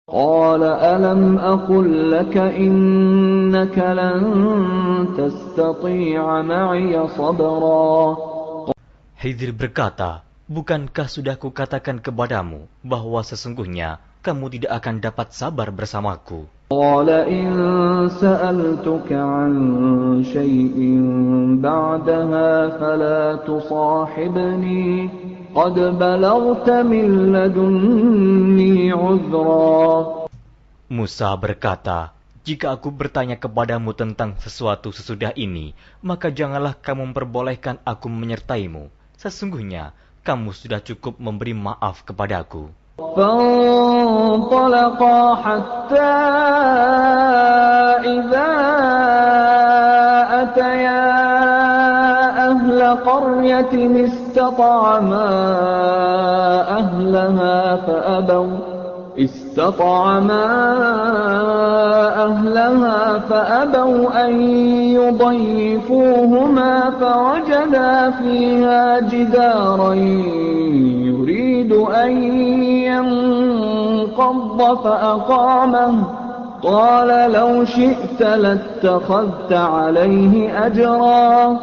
قال ألم أقل لك إنك لن تستطيع معي صبرا. Khidir berkata, bukankah sudah kukatakan kepadamu bahwa sesungguhnya kamu tidak akan dapat sabar bersamaku? قال إن سألتك عن شيء بعدها فلا تصاحبني قد بلغت من لدني عذرا. Musa berkata, jika aku bertanya kepadamu tentang sesuatu sesudah ini, maka janganlah kamu memperbolehkan aku menyertaimu. Sesungguhnya kamu sudah cukup memberi maaf kepadaku. فانطلقا حتى إذا أتيا أهل قرية استطعما أهلها فأبوا أن يضيفوهما فوجدا فيها جدارا يريد أن ينقض فأقامه قال لو شئت لاتخذت عليه أجرا.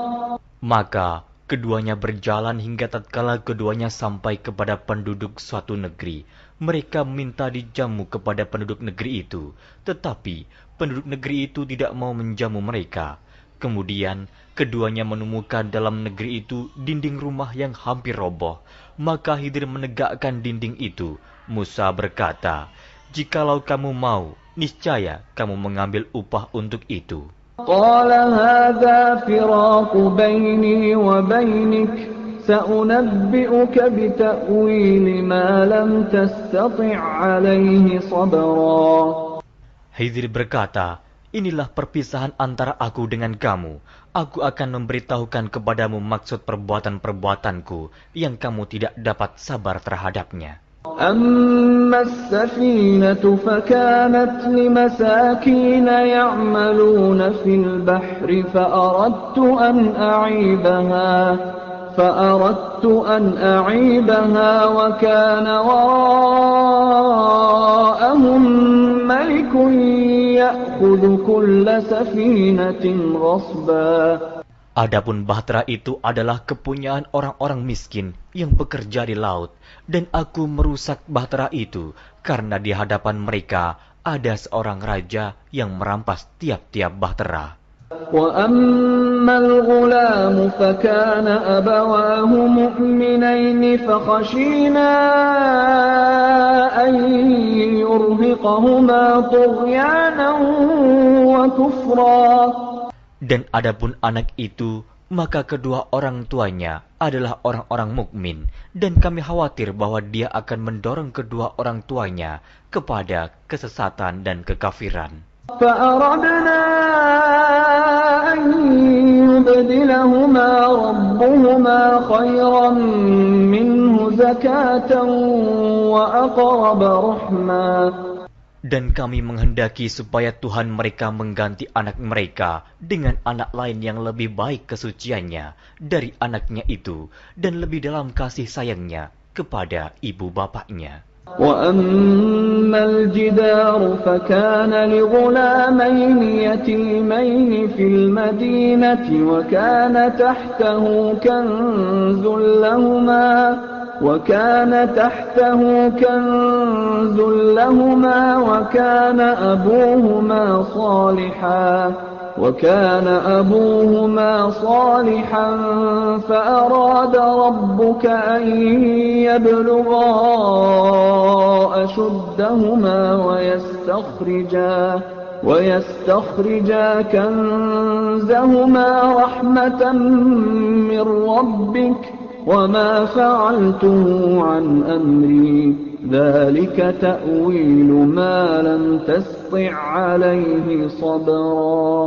Maka keduanya berjalan hingga tatkala keduanya sampai kepada penduduk suatu negeri. Mereka minta dijamu kepada penduduk negeri itu, tetapi penduduk negeri itu tidak mau menjamu mereka. Kemudian keduanya menemukan dalam negeri itu dinding rumah yang hampir roboh. Maka Khidir menegakkan dinding itu. Musa berkata, jikalau kamu mau, niscaya kamu mengambil upah untuk itu. قال هذا فراق بيني وبينك سأنبئك بتأويل ما لم تستطع عليه صبرا. Khidir berkata, inilah perpisahan antara aku dengan kamu. Aku akan memberitahukan kepadamu maksud perbuatan-perbuatanku yang kamu tidak dapat sabar terhadapnya. أما السفينة فكانت لمساكين يعملون في البحر فأردت أن أعيبها وكان وراءهم ملك يأخذ كل سفينة غصبا. Adapun bahtera itu adalah kepunyaan orang-orang miskin yang bekerja di laut, dan aku merusak bahtera itu karena di hadapan mereka ada seorang raja yang merampas tiap-tiap bahtera. وَأَمَّا الْغُلَامُ فَكَانَ أَبَوَاهُ مُؤْمِنَيْنِ فَخَشِينَا أَن يُرْهِقَهُمَا طُغْيَانًا وَكُفْرًا. Dan adapun anak itu, maka kedua orang tuanya adalah orang-orang mukmin, dan kami khawatir bahwa dia akan mendorong kedua orang tuanya kepada kesesatan dan kekafiran. فَأَرَدْنَا أَن يُبْدِلَهُمَا رَبُّهُمَا خَيْرًا مِّنْهُ زَكَاةً وَأَقْرَبَ رَحْمًا. Dan kami menghendaki supaya Tuhan mereka mengganti anak mereka dengan anak lain yang lebih baik kesuciannya dari anaknya itu, dan lebih dalam kasih sayangnya kepada ibu bapaknya. وَأَمَّا الْجِدَارُ فَكَانَ لِغُلَامَيْنِ يَتِيمَيْنِ فِي الْمَدِينَةِ وَكَانَ تَحْتَهُ كنز لهما وكان أبوهما صالحا فأراد ربك أن يبلغا أشدهما ويستخرجا كنزهما رحمة من ربك وما فعلته عن أمري ذلك تأويل ما لم تسطع عليه صبرا.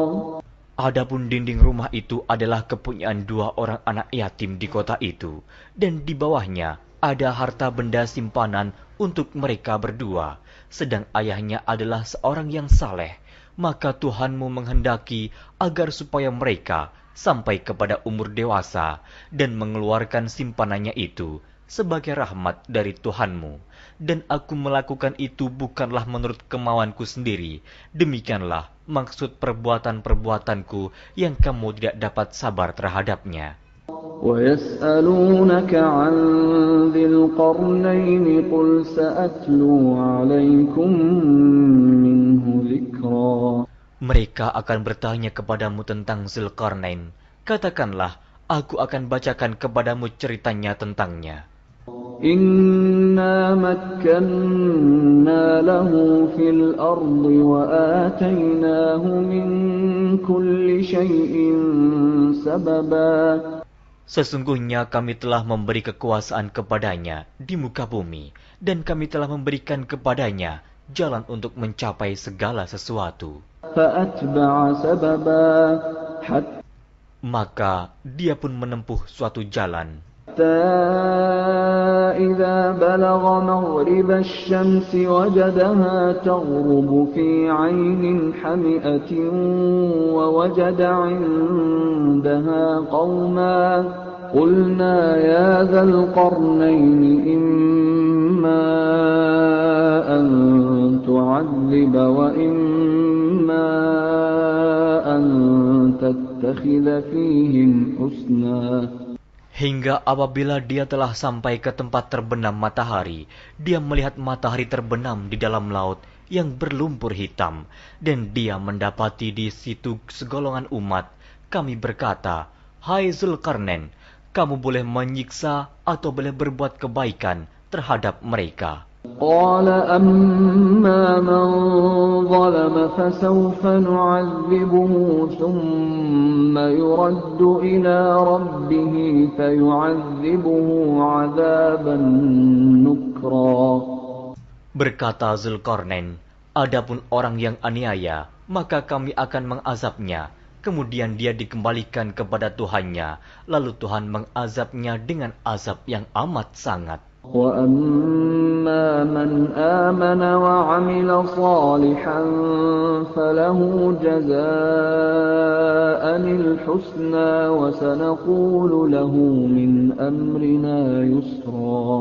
Adapun dinding rumah itu adalah kepunyaan dua orang anak yatim di kota itu, dan di bawahnya ada harta benda simpanan untuk mereka berdua, sedang ayahnya adalah seorang yang saleh. Maka Tuhanmu menghendaki agar supaya mereka sampai kepada umur dewasa dan mengeluarkan simpanannya itu, sebagai rahmat dari Tuhanmu, dan aku melakukan itu bukanlah menurut kemauanku sendiri. Demikianlah maksud perbuatan-perbuatanku yang kamu tidak dapat sabar terhadapnya. وَيَسْأَلُونَكَ عَنْ ذِي الْقَرْنَيْنِ قُلْ سَأَتْلُو عَلَيْكُمْ مِنْهُ ذِكْرًا. Mereka akan bertanya kepadamu tentang Zulkarnain. Katakanlah, aku akan bacakan kepadamu ceritanya tentangnya. إِنَّا مَكَّنَّا لَهُ فِي الْأَرْضِ وَآتَيْنَاهُ مِنْ كُلِّ شَيْءٍ سَبَبًا. Sesungguhnya kami telah memberi kekuasaan kepadanya di muka bumi, dan kami telah memberikan kepadanya jalan untuk mencapai segala sesuatu. فَأَتْبَعَ سَبَبًا Maka dia pun menempuh suatu jalan. حَتَّى إِذَا بَلَغَ مَغْرِبَ الشَّمْسِ وَجَدَهَا تَغْرُبُ فِي عَيْنٍ حَمِئَةٍ وَوَجَدَ عِندَهَا قَوْمًا قُلْنَا يَا ذَا الْقَرْنَيْنِ إِمَّا أَن تُعَذِّبَ وَإِمَّا أَن تَتَّخِذَ فِيهِمْ حُسْنًا. Hingga apabila dia telah sampai ke tempat terbenam matahari, dia melihat matahari terbenam di dalam laut yang berlumpur hitam, dan dia mendapati di situ segolongan umat. Kami berkata, "Hai Zulkarnain, kamu boleh menyiksa atau boleh berbuat kebaikan terhadap mereka." قال أما من ظلم فسوف نعذبه ثم يرد إلى ربه فيعذبه عذابا نكرا. Berkata Zulkarnain, adapun orang yang aniaya, maka kami akan mengazabnya. Kemudian dia dikembalikan kepada Tuhannya, lalu Tuhan mengazabnya dengan azab yang amat sangat. وَأَمَّا مَنْ آمَنَ وَعَمِلَ صَالِحًا فَلَهُ جَزَاءً الْحُسْنَى وَسَنَقُولُ لَهُ مِنْ أَمْرِنَا يُسْرًا.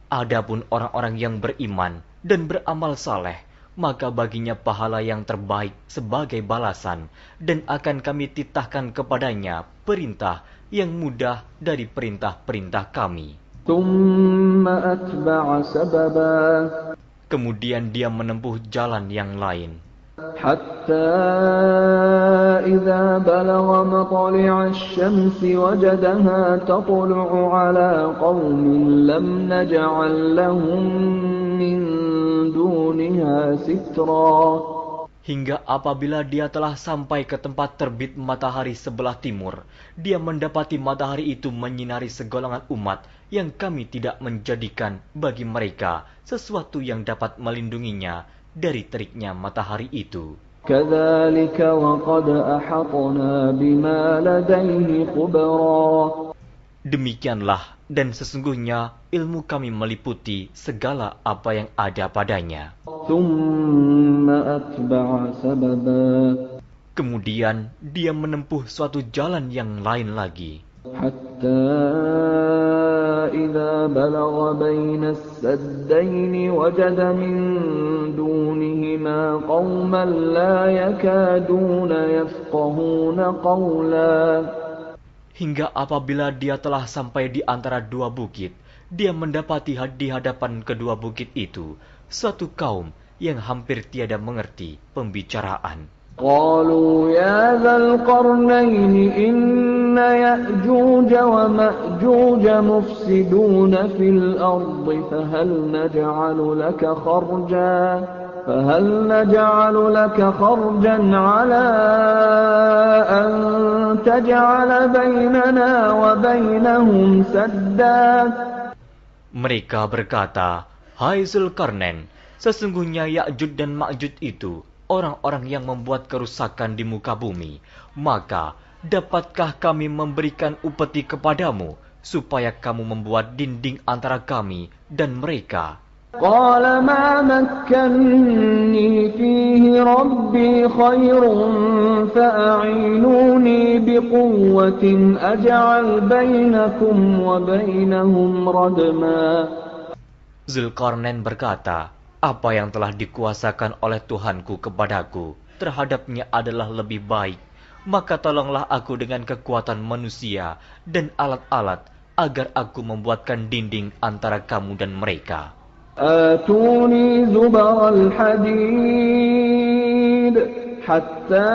Adapun orang-orang yang beriman dan beramal saleh, maka baginya pahala yang terbaik sebagai balasan, dan akan kami titahkan kepadanya perintah yang mudah dari perintah-perintah kami. ثُمَّ أَتْبَعَ سَبَبًا. Kemudian dia menempuh jalan yang lain. حَتَّى إِذَا بَلَغَ مَطْلِعَ الشَّمْسِ وَجَدَهَا تَطْلُعُ عَلَى قَوْمٍ لَمْ نَجْعَلْ لَهُم مِّن دُونِهَا سِتْرًا. Hingga apabila dia telah sampai ke tempat terbit matahari sebelah timur, dia mendapati matahari itu menyinari segolongan umat yang kami tidak menjadikan bagi mereka sesuatu yang dapat melindunginya dari teriknya matahari itu. كَذَلِكَ وَقَدْ أَحَطْنَا بِمَا لَدَيْهِ خُبْرًا. Demikianlah, dan sesungguhnya ilmu kami meliputi segala apa yang ada padanya. ثُمَّ أَتْبَعَ سَبَبًا. Kemudian dia menempuh suatu jalan yang lain lagi. حَتَّى إِذَا بَلَغَ بَيْنَ السَّدَّيْنِ وَجَدَ مِن دُونِهِمَا قَوْمًا لَّا يَكَادُونَ يَفْقَهُونَ قَوْلًا. Hingga apabila dia telah sampai di antara dua bukit, dia mendapati di hadapan kedua bukit itu suatu kaum yang hampir tiada mengerti pembicaraan. قالوا يا ذا القرنين إن يأجوج ومأجوج مفسدون في الأرض فهل نجعل لك خرجا على أن تجعل بيننا وبينهم سدا. Mereka berkata, "Hai Zulkarnain, sesungguhnya Ya'juj dan Ma'juj itu orang-orang yang membuat kerusakan di muka bumi. Maka, dapatkah kami memberikan upeti kepadamu, supaya kamu membuat dinding antara kami dan mereka?" قال ما مكني فيه ربي خير فأعينوني بقوة أجعل بينكم وبينهم ردما. Zulkarnain berkata, apa yang telah dikuasakan oleh Tuhanku kepadaku terhadapnya adalah lebih baik. Maka tolonglah aku dengan kekuatan manusia dan alat-alat agar aku membuatkan dinding antara kamu dan mereka. آتوني زبر الحديد حتى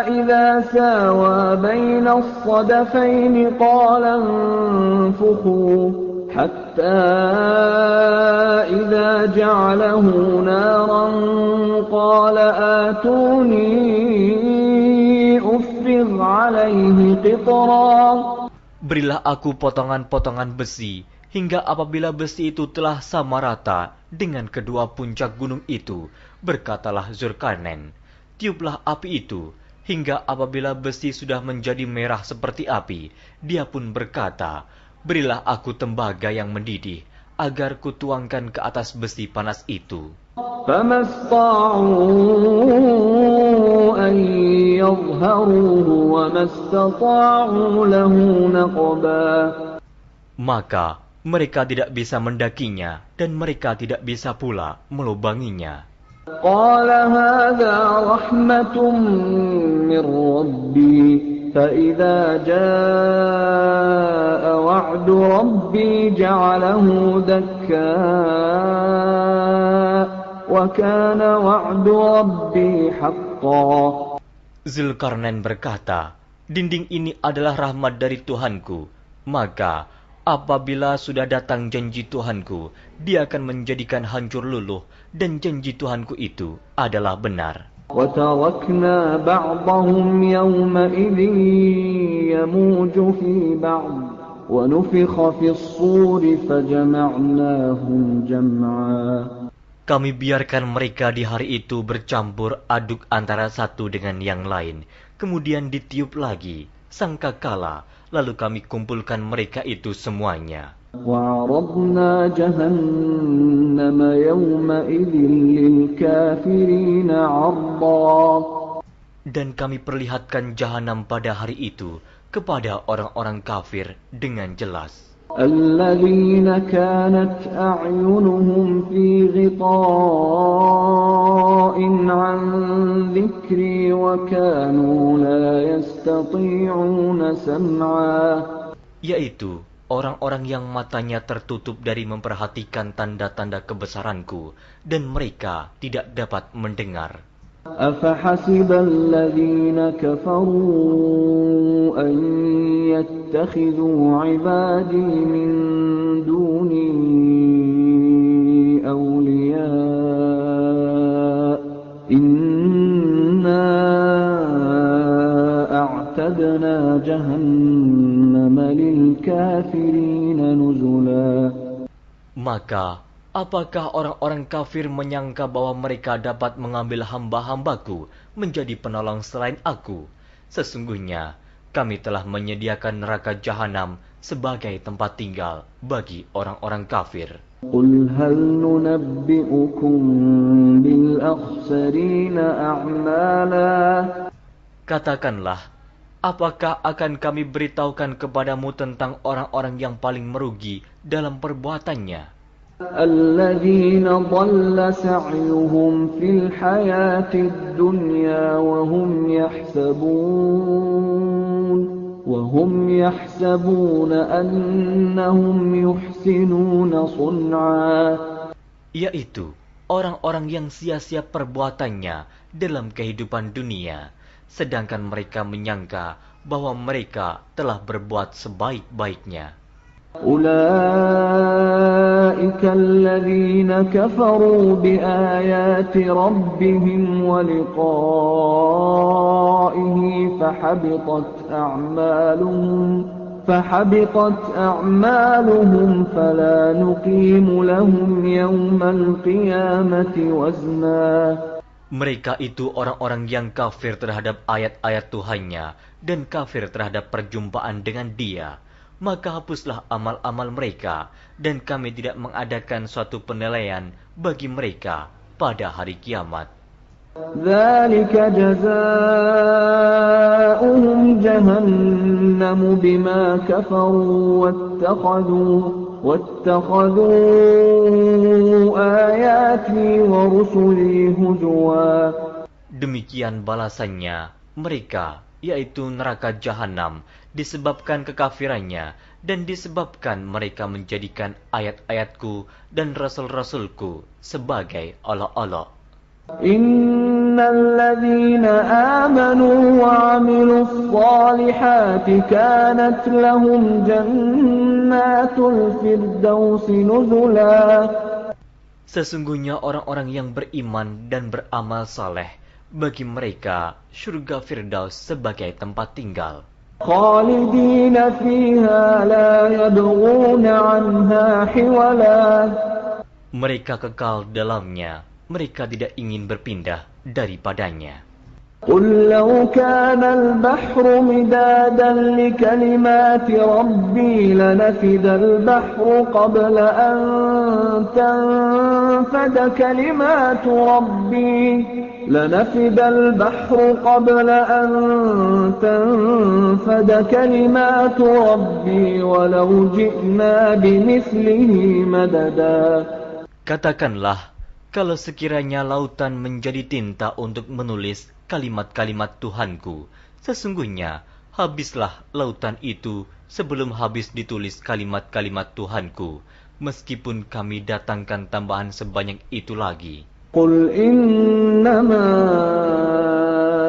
إذا ساوى بين الصدفين قال انفخوا حتى إذا جعله نارا قال آتوني أفرغ عليه قطرا. Berilah aku potongan-potongan besi, hingga apabila besi itu telah sama rata dengan kedua puncak gunung itu, berkatalah Zulkarnain, tiuplah api itu, hingga apabila besi sudah menjadi merah seperti api, dia pun berkata, berilah aku tembaga yang mendidih, agar kutuangkan ke atas besi panas itu. فما استطاعوا أن يظهروه وما استطاعوا له نقبا. Maka mereka tidak bisa mendakinya dan mereka tidak bisa pula melubanginya. قال هذا رحمة من ربي فإذا جاء وعد ربي جعله دكا وكان وعد ربي حقا. Zulkarnain berkata, dinding ini adalah rahmat dari Tuhanku, maka apabila sudah datang janji Tuhanku, dia akan menjadikan hancur luluh, dan janji Tuhanku itu adalah benar. وَتَرَكْنَا بَعْضَهُمْ يَوْمَئِذٍ يَمُوجُ فِي بَعْضٍ وَنُفِخَ فِي الصُّورِ فَجَمَعْنَاهُمْ جَمْعًا. Kami biarkan mereka di hari itu bercampur aduk antara satu dengan yang lain, kemudian ditiup lagi sangkakala, lalu kami kumpulkan mereka itu semuanya. وَعَرَضْنَا جَهَنَّمَ يَوْمَئِذٍ لِلْكَافِرِينَ عَرْضًا. Dan kami perlihatkan jahanam pada hari itu kepada orang-orang kafir dengan jelas. الَّذِينَ كَانَتْ أَعْيُنُهُمْ فِي غِطَاءٍ عَنْ ذِكْرِي وَكَانُوا لَا يَسْتَطِيعُونَ سَمْعًا. Yaitu orang-orang yang matanya tertutup dari memperhatikan tanda-tanda kebesaranku, dan mereka tidak dapat mendengar. أَفَحَسِبَ الَّذِينَ كَفَرُوا أَن يَتَّخِذُوا عِبَادِي مِن دُونِي أَوْلِيَاءَ إِنَّا أَعْتَدْنَا جَهَنَّمَ لِلْكَافِرِينَ نُزُلًا. Maka apakah orang-orang kafir menyangka bahwa mereka dapat mengambil hamba-hambaku menjadi penolong selain aku? Sesungguhnya kami telah menyediakan neraka jahanam sebagai tempat tinggal bagi orang-orang kafir. Qul hal nunabbi'ukum bil akhsarina a'mala. Katakanlah, apakah akan kami beritahukan kepadamu tentang orang-orang yang paling merugi dalam perbuatannya? الذين ضل سعيهم في الحياة الدنيا وهم يحسبون أنهم يحسنون صنعا. Yaitu orang-orang yang sia-sia perbuatannya dalam kehidupan dunia, sedangkan mereka menyangka bahwa mereka telah berbuat sebaik-baiknya. أولئك الذين كفروا بآيات ربهم ولقائه فحبطت أعمالهم فلا نقيم لهم يوم القيامة وزنا. Mereka itu orang-orang yang kafir terhadap ayat-ayat Tuhannya dan kafir terhadap perjumpaan dengan Dia. maka hapuslah amal-amal mereka, dan kami tidak mengadakan suatu penilaian bagi mereka pada hari kiamat. ذلك جزاؤهم جهنم بما كفروا واتخذوا آياتي ورسلي هزوا. Demikian balasannya mereka, yaitu neraka jahanam, disebabkan kekafirannya dan disebabkan mereka menjadikan ayat-ayatku dan rasul-rasulku sebagai Allah-Allah. Innal ladzina amanu wa 'amilus shalihati kanat lahum jannatul firdausi nuzula. Sesungguhnya orang-orang yang beriman dan beramal saleh, bagi mereka surga Firdaus sebagai tempat tinggal. Khalidina fiha la yabghuna 'anha hiwala. Mereka kekal dalamnya, mereka tidak ingin berpindah daripadanya. Qul law kana al-bahru midadan li kalimati rabbi lanafida al-bahru qabla an tanfada kalimatu rabbi lanafida al-bahru qabla an tanfada kalimatu rabbi walau ji'na bimithlihi madada. Katakanlah, kalau sekiranya lautan menjadi tinta untuk menulis kalimat-kalimat Tuhanku, sesungguhnya habislah lautan itu sebelum habis ditulis kalimat-kalimat Tuhanku, meskipun kami datangkan tambahan sebanyak itu lagi. Qul innama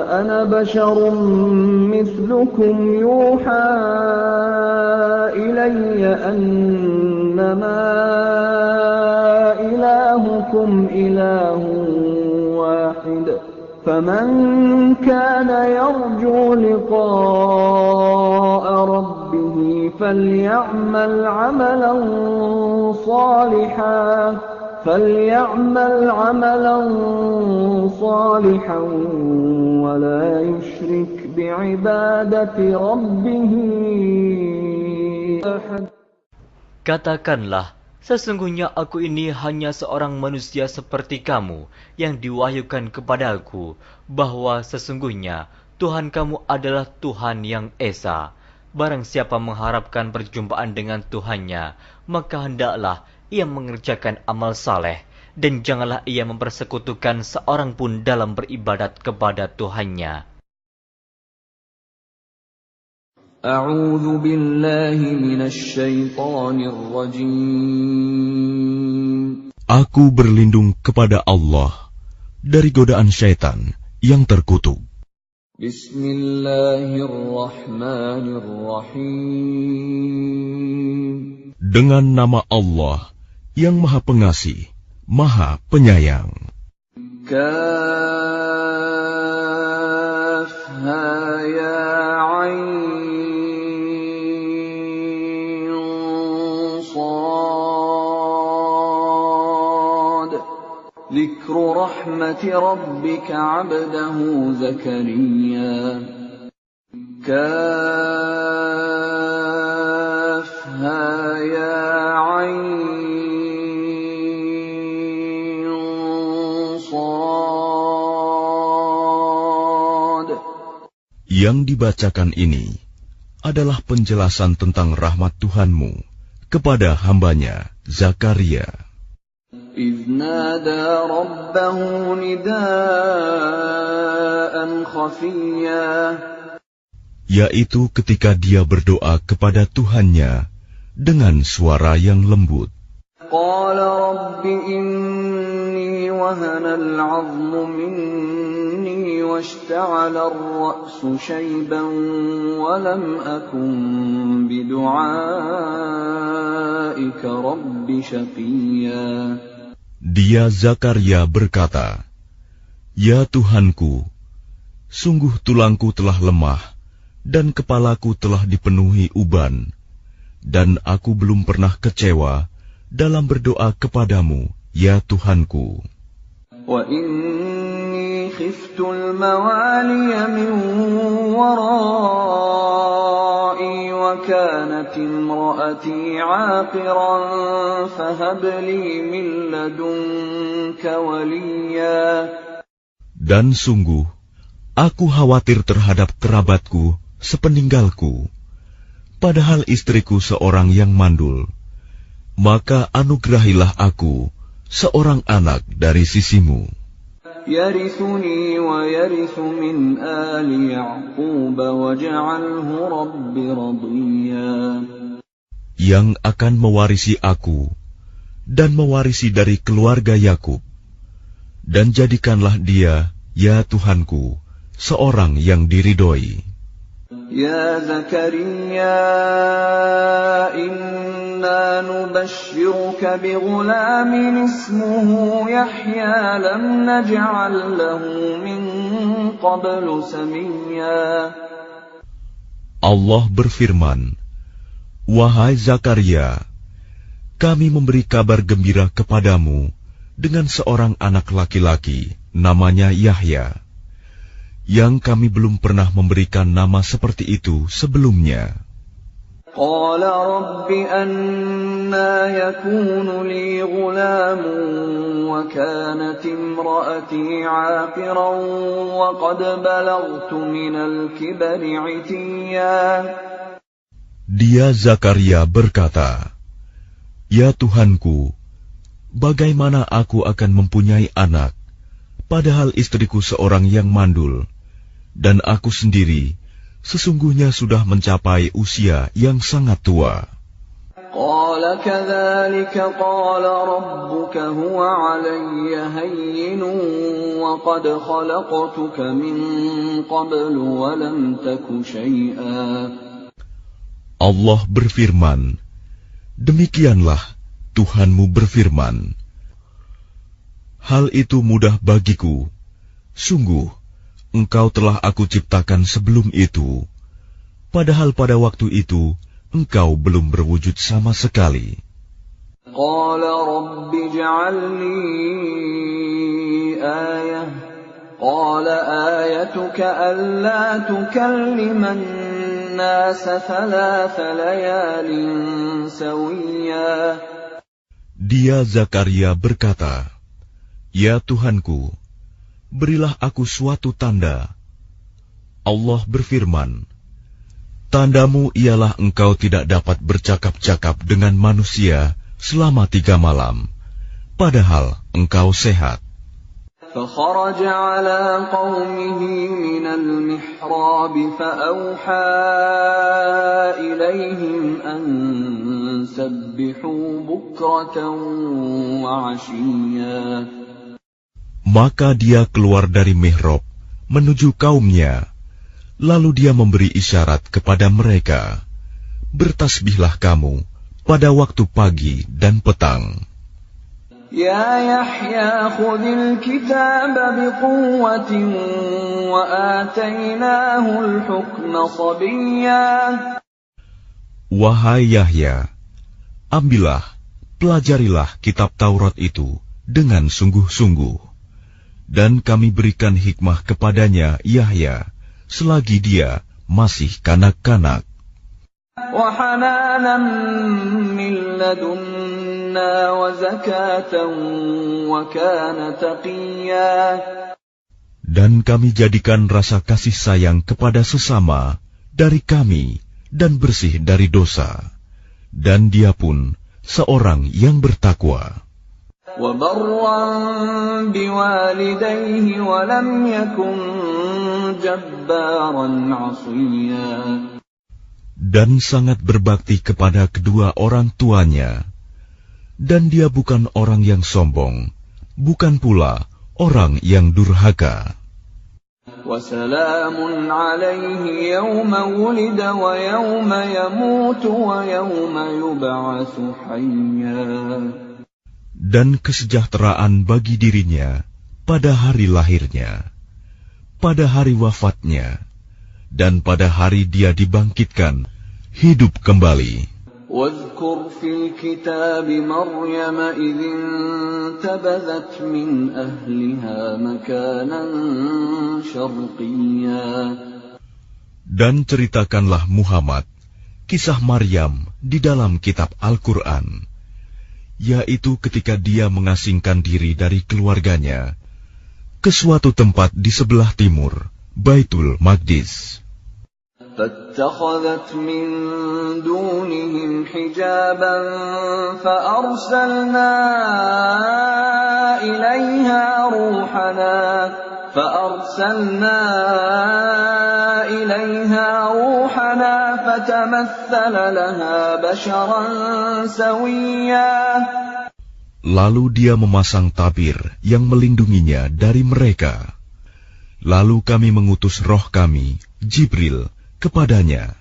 ana basyarum mithlukum yuha ilayya annama ilahukum ilahun wahid. فمن كان يرجو لقاء ربه فليعمل عملا صالحا ولا يشرك بعبادة ربه أحد. Katakanlah, sesungguhnya aku ini hanya seorang manusia seperti kamu yang diwahyukan kepadaku, bahwa sesungguhnya Tuhan kamu adalah Tuhan yang Esa. Barang siapa mengharapkan perjumpaan dengan Tuhannya, maka hendaklah ia mengerjakan amal saleh, dan janganlah ia mempersekutukan seorang pun dalam beribadat kepada Tuhannya. A'udzu billahi minasy syaithanir rajim. Aku berlindung kepada Allah dari godaan syaitan yang terkutuk. Bismillahirrahmanirrahim. Dengan nama Allah yang Maha Pengasih, Maha Penyayang. Kaf ha ya ain sad. Dzikru rahmati rabbika 'abdahu Zakariya. Kaf ha ya ain sad. Yang dibacakan ini adalah penjelasan tentang rahmat Tuhanmu kepada hambanya Zakaria. إذ نادى ربه نداء خفيا. Yaitu ketika dia berdoa kepada Tuhannya dengan suara yang lembut. قال رب إني وهن العظم مني واشتعل الرأس شيبا ولم أكن بدعائك رب شقيا. Dia Zakaria berkata, "Ya Tuhanku, sungguh tulangku telah lemah dan kepalaku telah dipenuhi uban, dan aku belum pernah kecewa dalam berdoa kepadamu, ya Tuhanku. Wa inni khiftul mawaliya min warai wa وكانت امرأتي عاقرا فهب لي من لدنك وليا. Dan sungguh, aku khawatir terhadap kerabatku sepeninggalku, padahal istriku seorang yang mandul. Maka anugerahilah aku seorang anak dari sisimu, يرثني ويرث من آل يعقوب واجعله رب رضيا. yang akan mewarisi aku dan mewarisi dari keluarga Yakub, dan jadikanlah dia, ya Tuhanku, seorang yang diridhoi. يا زكريا إنا نبشرك بغلام اسمه يحيى لم نجعل له من قبل سميا. Allah berfirman, Wahai Zakaria, kami memberi kabar gembira kepadamu dengan seorang anak laki-laki, namanya Yahya, yang kami belum pernah memberikan nama seperti itu sebelumnya. قال رب أنى يكون لي غلام وكانت امرأتي عاقرا وقد بلغت من الكبر عتيا. Dia Zakaria berkata, Ya Tuhanku, bagaimana aku akan mempunyai anak, padahal istriku seorang yang mandul, dan aku sendiri sesungguhnya sudah mencapai usia yang sangat tua. قال كذلك قال ربك هو علي هين وقد خلقتك من قبل ولم تك شيئا. Allah berfirman, demikianlah Tuhanmu berfirman, hal itu mudah bagiku, sungguh engkau telah aku ciptakan sebelum itu, padahal pada waktu itu engkau belum berwujud sama sekali. قال رب اجعل لي آية قال آيتك ألا تكلم الناس 3 ليال سويا. Dia Zakaria berkata, Ya Tuhanku, berilah aku suatu tanda. Allah berfirman, tandamu ialah engkau tidak dapat bercakap-cakap dengan manusia selama 3 malam, padahal engkau sehat. فخرج على قومه من المحراب فأوحى إليهم أن سبحوا بكرة وعشيا. Maka dia keluar dari mihrab menuju kaumnya, lalu dia memberi isyarat kepada mereka, bertasbihlah kamu pada waktu pagi dan petang. يا يحيى خذ الكتاب بقوة وآتيناه الحكم صبيا. Wahai Yahya, ambillah, pelajarilah kitab Taurat itu dengan sungguh-sungguh, dan kami berikan hikmah kepadanya Yahya selagi dia masih kanak-kanak. وحنانا من لدنا وزكاة وكان تقيا. Dan kami jadikan rasa kasih sayang kepada sesama dari kami dan bersih dari dosa, dan dia pun seorang yang bertakwa. وبرا بوالديه ولم يكن جبارا عصيا. Dan sangat berbakti kepada kedua orang tuanya, dan dia bukan orang yang sombong, bukan pula orang yang durhaka. وسلام عليه يوم ولد ويوم يموت ويوم يبعث حيا. Dan kesejahteraan bagi dirinya pada hari lahirnya, pada hari wafatnya, dan pada hari dia dibangkitkan hidup kembali. واذكر في الكتاب مريم إذ انتبذت من أهلها مكانا شرقيا. Dan ceritakanlah Muhammad kisah Maryam di dalam kitab Al-Quran, yaitu ketika dia mengasingkan diri dari keluarganya ke suatu tempat di sebelah timur Baitul Maqdis. فاتخذت من دونهم حجابا فأرسلنا إليها روحنا فتمثل لها بشرا سويا. Lalu dia memasang tabir yang melindunginya dari mereka. Lalu kami mengutus roh kami, Jibril, kepadanya.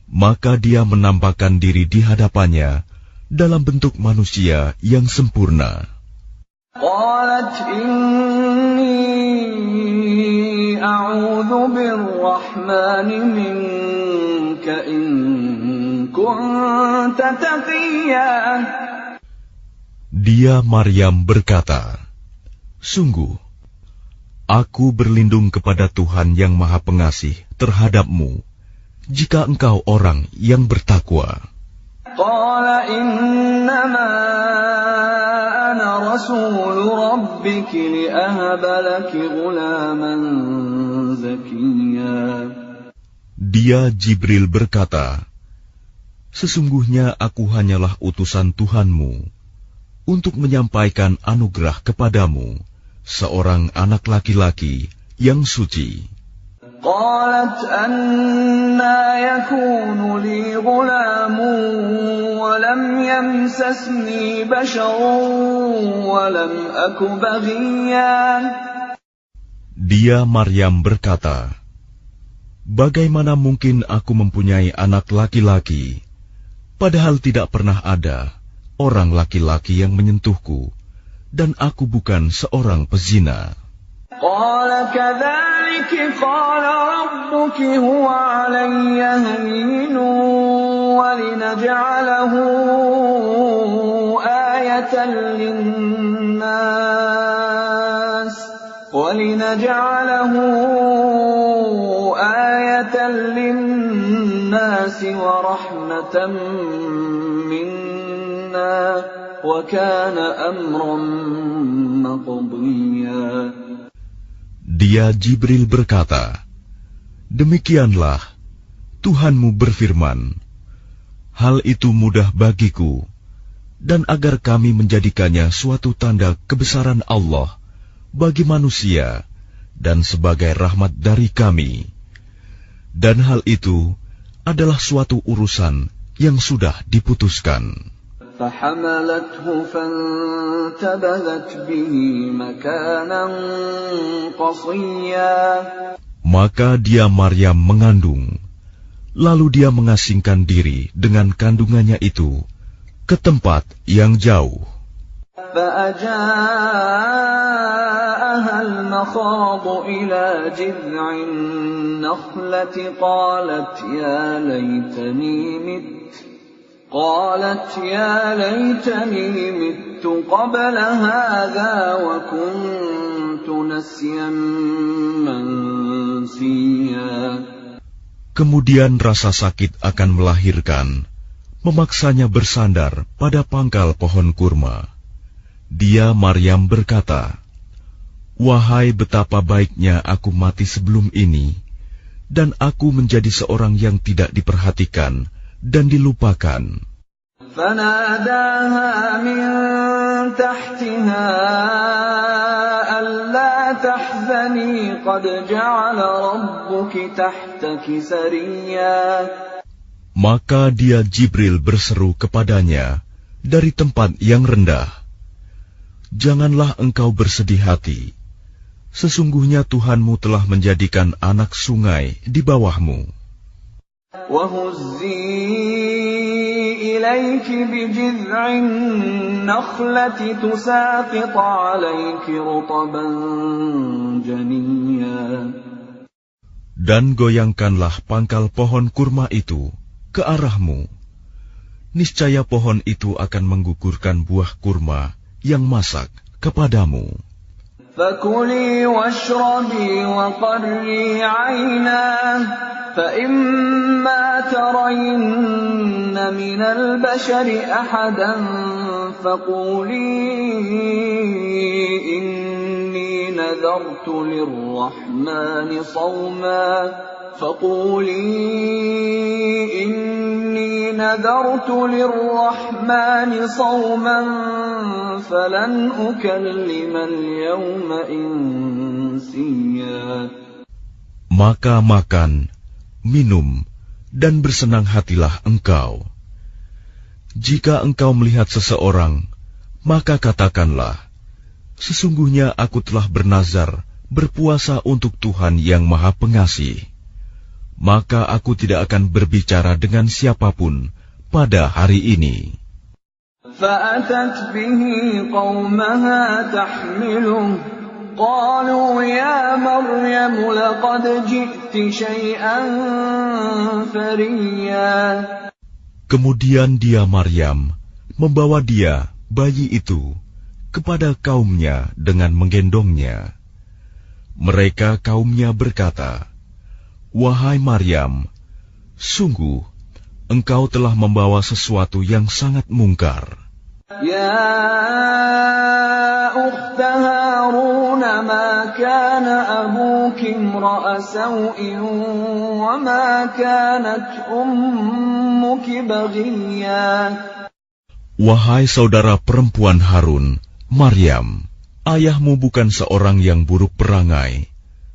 Maka dia menampakkan diri di hadapannya dalam bentuk manusia yang sempurna. قالت إني أعوذ بالرحمن منك إن كنت تقيا. Dia Maryam berkata, "Sungguh, aku berlindung kepada Tuhan yang Maha Pengasih terhadapmu, jika engkau orang yang bertakwa." قال إنما أنا رسول ربك لأهب لك غلاما زكيا. Dia Jibril berkata, "Sesungguhnya aku hanyalah utusan Tuhanmu untuk menyampaikan anugerah kepadamu, seorang anak laki-laki yang suci." قالت أنى يكون لي غلام ولم يمسسني بشر ولم أك بغيا. Dia Maryam berkata, "Bagaimana mungkin aku mempunyai anak laki-laki, padahal tidak pernah ada orang laki-laki yang menyentuhku, dan aku bukan seorang pezina." قال كذلك قال ربك هو علي هين ولنجعله آية للناس ورحمة منا وكان أمرا مقضيا. Dia Jibril berkata, "Demikianlah Tuhanmu berfirman, hal itu mudah bagiku, dan agar kami menjadikannya suatu tanda kebesaran Allah bagi manusia dan sebagai rahmat dari kami. Dan hal itu adalah suatu urusan yang sudah diputuskan." فحملته فانتبذت به مكانا قصيا. Maka dia Maryam mengandung, lalu dia mengasingkan diri dengan kandungannya itu ke tempat yang jauh. فأجاءها المخاض إلى جذع النخلة قالت يا ليتني مت قبل هذا وكنت نسيا منسيا. Kemudian rasa sakit akan melahirkan, memaksanya bersandar pada pangkal pohon kurma. Dia Maryam berkata, "Wahai betapa baiknya aku mati sebelum ini, dan aku menjadi seorang yang tidak diperhatikan dan dilupakan." فناداها من تحتها ألا تحزني قد جعل ربك تحتك سريا. Maka dia Jibril berseru kepadanya dari tempat yang rendah, "Janganlah engkau bersedih hati. Sesungguhnya Tuhanmu telah menjadikan anak sungai di bawahmu." وهزي إليك بجذع النخلة تساقط عليك رطبا جنيا. Dan goyangkanlah pangkal pohon kurma itu ke arahmu. Niscaya pohon itu akan menggugurkan buah kurma yang masak kepadamu. فكلي واشربي وقري عينا فإما ترين من البشر أحدا فقولي إني نذرت للرحمن صوما فلن أكلم اليوم إنسيا. Maka makan, minum, dan bersenang hatilah engkau. Jika engkau melihat seseorang, maka katakanlah, sesungguhnya aku telah bernazar berpuasa untuk Tuhan yang Maha Pengasih. Maka aku tidak akan berbicara dengan siapapun pada hari ini. فأتت به قومها تحمله قالوا يا مريم لقد جئت شيئا فريا. Kemudian dia Maryam membawa dia, bayi itu, kepada kaumnya dengan menggendongnya. Mereka kaumnya berkata, "Wahai Maryam, sungguh engkau telah membawa sesuatu yang sangat mungkar." يا أخت هارون ما كان أبوك امرأ سوء وما كانت أمك بغيا. Wahai saudara perempuan Harun, Maryam, ayahmu bukan seorang yang buruk perangai,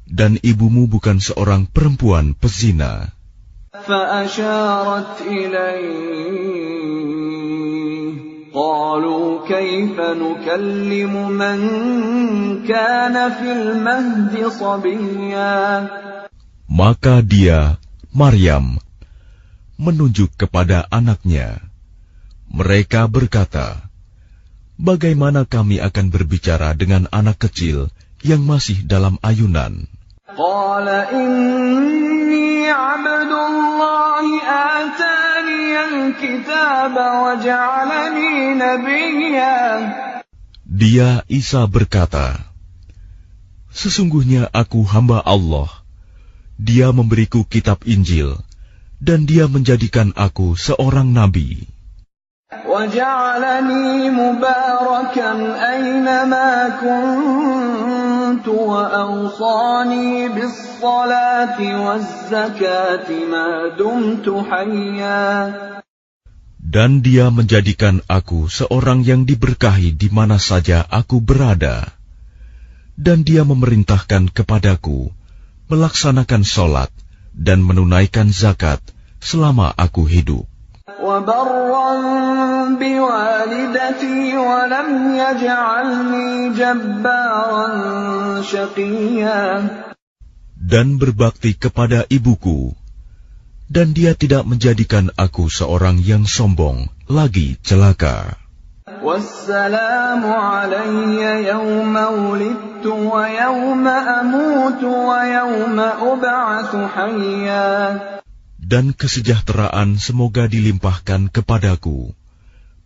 dan ibumu bukan seorang perempuan pezina. فأشارت إليه قالوا كيف نكلم من كان في المهد صبيا. Maka dia, Maryam, menunjuk kepada anaknya. Mereka berkata, bagaimana kami akan berbicara dengan anak kecil yang masih dalam ayunan? قال إني عبد الله آتاني الكتاب وجعلني نبيا. Dia Isa berkata, sesungguhnya aku hamba Allah. Dia memberiku kitab Injil dan dia menjadikan aku seorang nabi. وجعلني مباركا أينما كنت وأوصاني بالصلاة والزكاة ما دمت حيا. Dan dia menjadikan aku seorang yang diberkahi di mana saja aku berada. Dan dia memerintahkan kepadaku melaksanakan sholat dan menunaikan zakat selama aku hidup. وبرا بوالدتي ولم يجعلني جبارا شقيا. Dan berbakti kepada ibuku, dan dia tidak menjadikan aku seorang yang sombong lagi celaka. والسلام علي يوم ولدت ويوم أموت ويوم أبعث حيا. Dan kesejahteraan semoga dilimpahkan kepadaku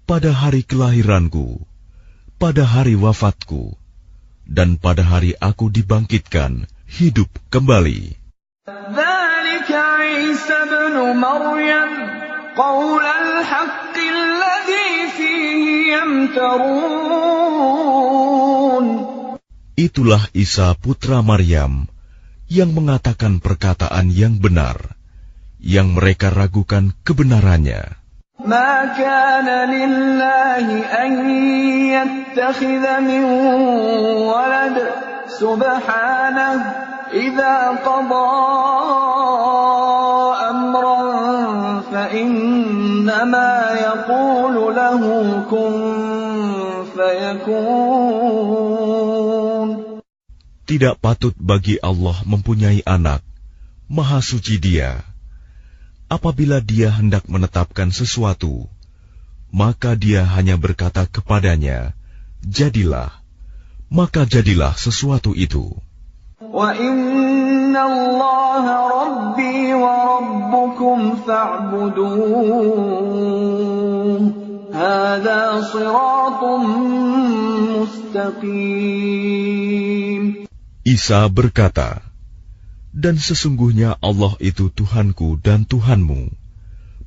pada hari kelahiranku, pada hari wafatku, dan pada hari aku dibangkitkan hidup kembali. ذلك عيسى ابن مريم قول الحق الذي فيه يمترون. Itulah Isa putra Maryam yang mengatakan perkataan yang benar, yang mereka ragukan kebenarannya. ما كان لله أن يتخذ من ولد سبحانه إذا قضى أمرا فإنما يقول له كن فيكون. Tidak patut bagi Allah mempunyai anak, Maha Suci Dia. Apabila Dia hendak menetapkan sesuatu, maka Dia hanya berkata kepadanya, jadilah, maka jadilah sesuatu itu. وَإِنَّ اللَّهَ رَبِّي وَرَبُّكُمْ فَاعْبُدُوهُ هَذَا صِرَاطٌ مُسْتَقِيمٌ. Isa berkata, Dan sesungguhnya Allah itu Tuhanku dan Tuhanmu,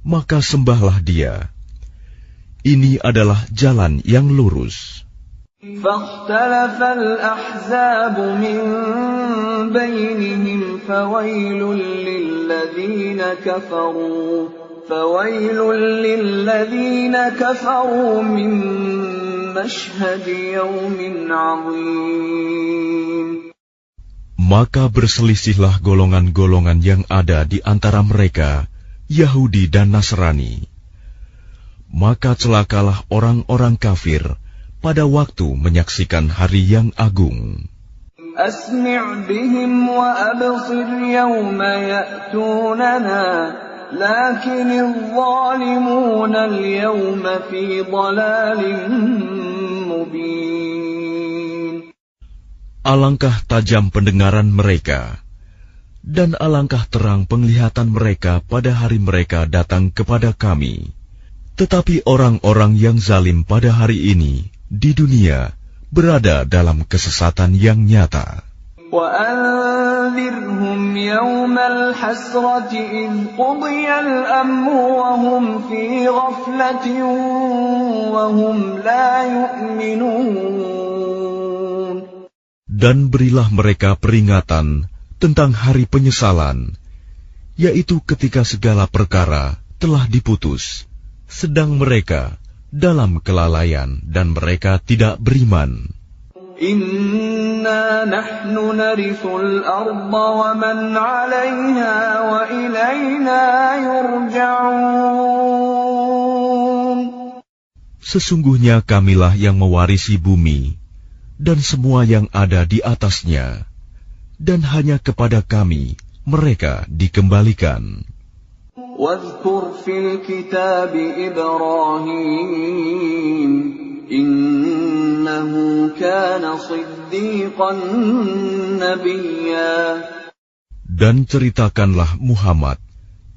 maka sembahlah Dia. Ini adalah jalan yang lurus. فاختلف الأحزاب من بينهم فويل للذين كفروا من مشهد يوم عظيم. Maka berselisihlah golongan-golongan yang ada di antara mereka, Yahudi dan Nasrani. Maka celakalah orang-orang kafir pada waktu menyaksikan hari yang agung. أسمع بهم وأبصر يوم يأتوننا لكن الظالمون اليوم في ضلال مبين. Alangkah tajam pendengaran mereka, dan alangkah terang penglihatan mereka pada hari mereka datang kepada kami. Tetapi orang-orang yang zalim pada hari ini di dunia berada dalam kesesatan yang nyata. وأنذرهم يوم الحسرة إذ قضي الأمر وهم في غفلة وهم لا يؤمنون. Dan berilah mereka peringatan tentang hari penyesalan, yaitu ketika segala perkara telah diputus, sedang mereka dalam kelalaian dan mereka tidak beriman. Inna nahnu narithul arda wa man 'alayha wa ilayna yurja'un. Sesungguhnya kamilah yang mewarisi bumi dan semua yang ada di atasnya, dan hanya kepada kami mereka dikembalikan. واذكر في الكتاب إبراهيم إنه كان صديقا نبيا. Dan ceritakanlah Muhammad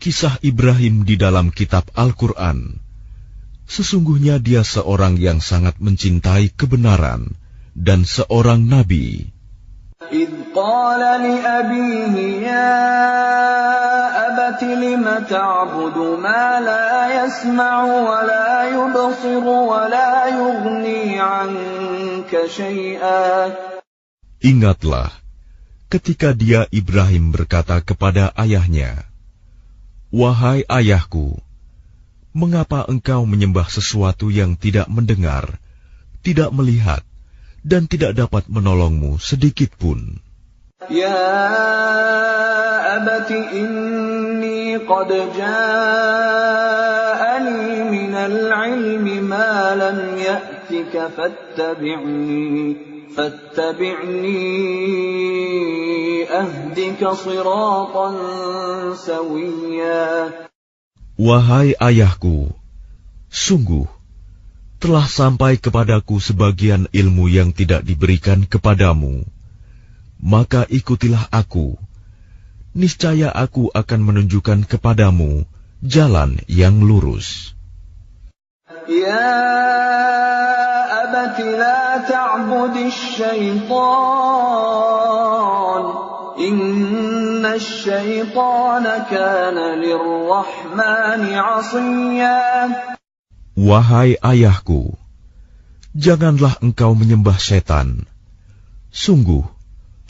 kisah Ibrahim di dalam kitab Al-Quran. Sesungguhnya dia seorang yang sangat mencintai kebenaran dan seorang nabi. إذ قال لأبيه يا أبت لم تعبد ما لا يسمع ولا يبصر ولا يغني عنك شيئا. Ingatlah ketika dia Ibrahim berkata kepada ayahnya, "Wahai ayahku, mengapa engkau menyembah sesuatu yang tidak mendengar, tidak melihat, dan tidak dapat menolongmu sedikit pun?" Ya abati inni qad ja'ani minal ilmi ma lam ya'tika fattabi'ni ahdika siratan sawiyya. Wahai ayahku, sungguh telah sampai kepadaku sebagian ilmu yang tidak diberikan kepadamu. Maka ikutilah aku, niscaya aku akan menunjukkan kepadamu jalan yang lurus. Ya abati la ta'budis syaitan, inna syaitana kana lirrahmani 'asiyya. Wahai ayahku, janganlah engkau menyembah setan. Sungguh,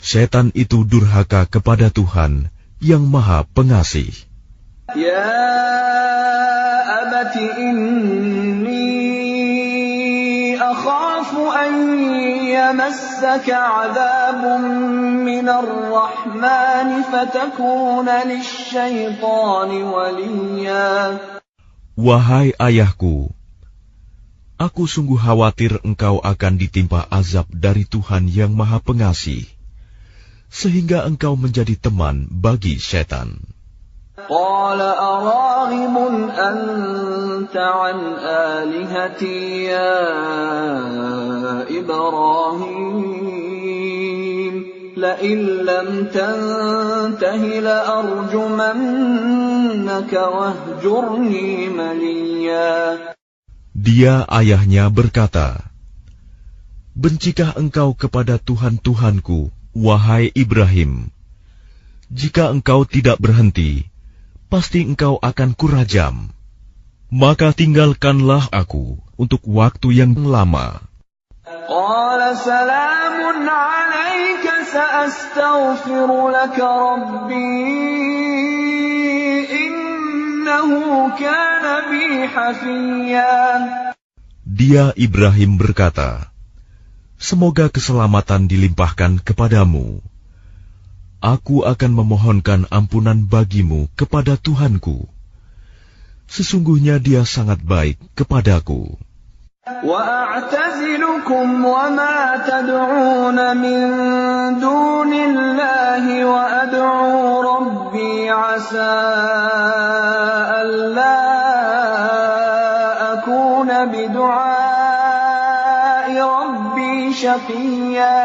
setan itu durhaka kepada Tuhan yang Maha Pengasih. Ya abati inni akhafu an yamassaka 'adzabun minar rahmani fatakuna lisyaitani waliyya. Wahai ayahku, aku sungguh khawatir engkau akan ditimpa azab dari Tuhan yang Maha Pengasih, sehingga engkau menjadi teman bagi setan. Qala araghibun anta an alihati ya Ibrahim, la in lam tantahi la arjumannaka wahjurni maliya. Dia ayahnya berkata, "Bencikah engkau kepada Tuhan-Tuhanku, wahai Ibrahim? Jika engkau tidak berhenti, pasti engkau akan kurajam. Maka tinggalkanlah aku untuk waktu yang lama. Qala salamun alayka sa'astaghfiru laka rabbi innahu kana bi hafiyya. Dia Ibrahim berkata, semoga keselamatan dilimpahkan kepadamu. Aku akan memohonkan ampunan bagimu kepada Tuhanku. Sesungguhnya dia sangat baik kepadaku. وَأَعْتَزِلُكُمْ وَمَا تَدْعُونَ مِن دُونِ اللَّهِ وَأَدْعُو رَبِّي عَسَىٰ أَلَّا أَكُونَ بِدُعَاءِ رَبِّي شَقِيًّا.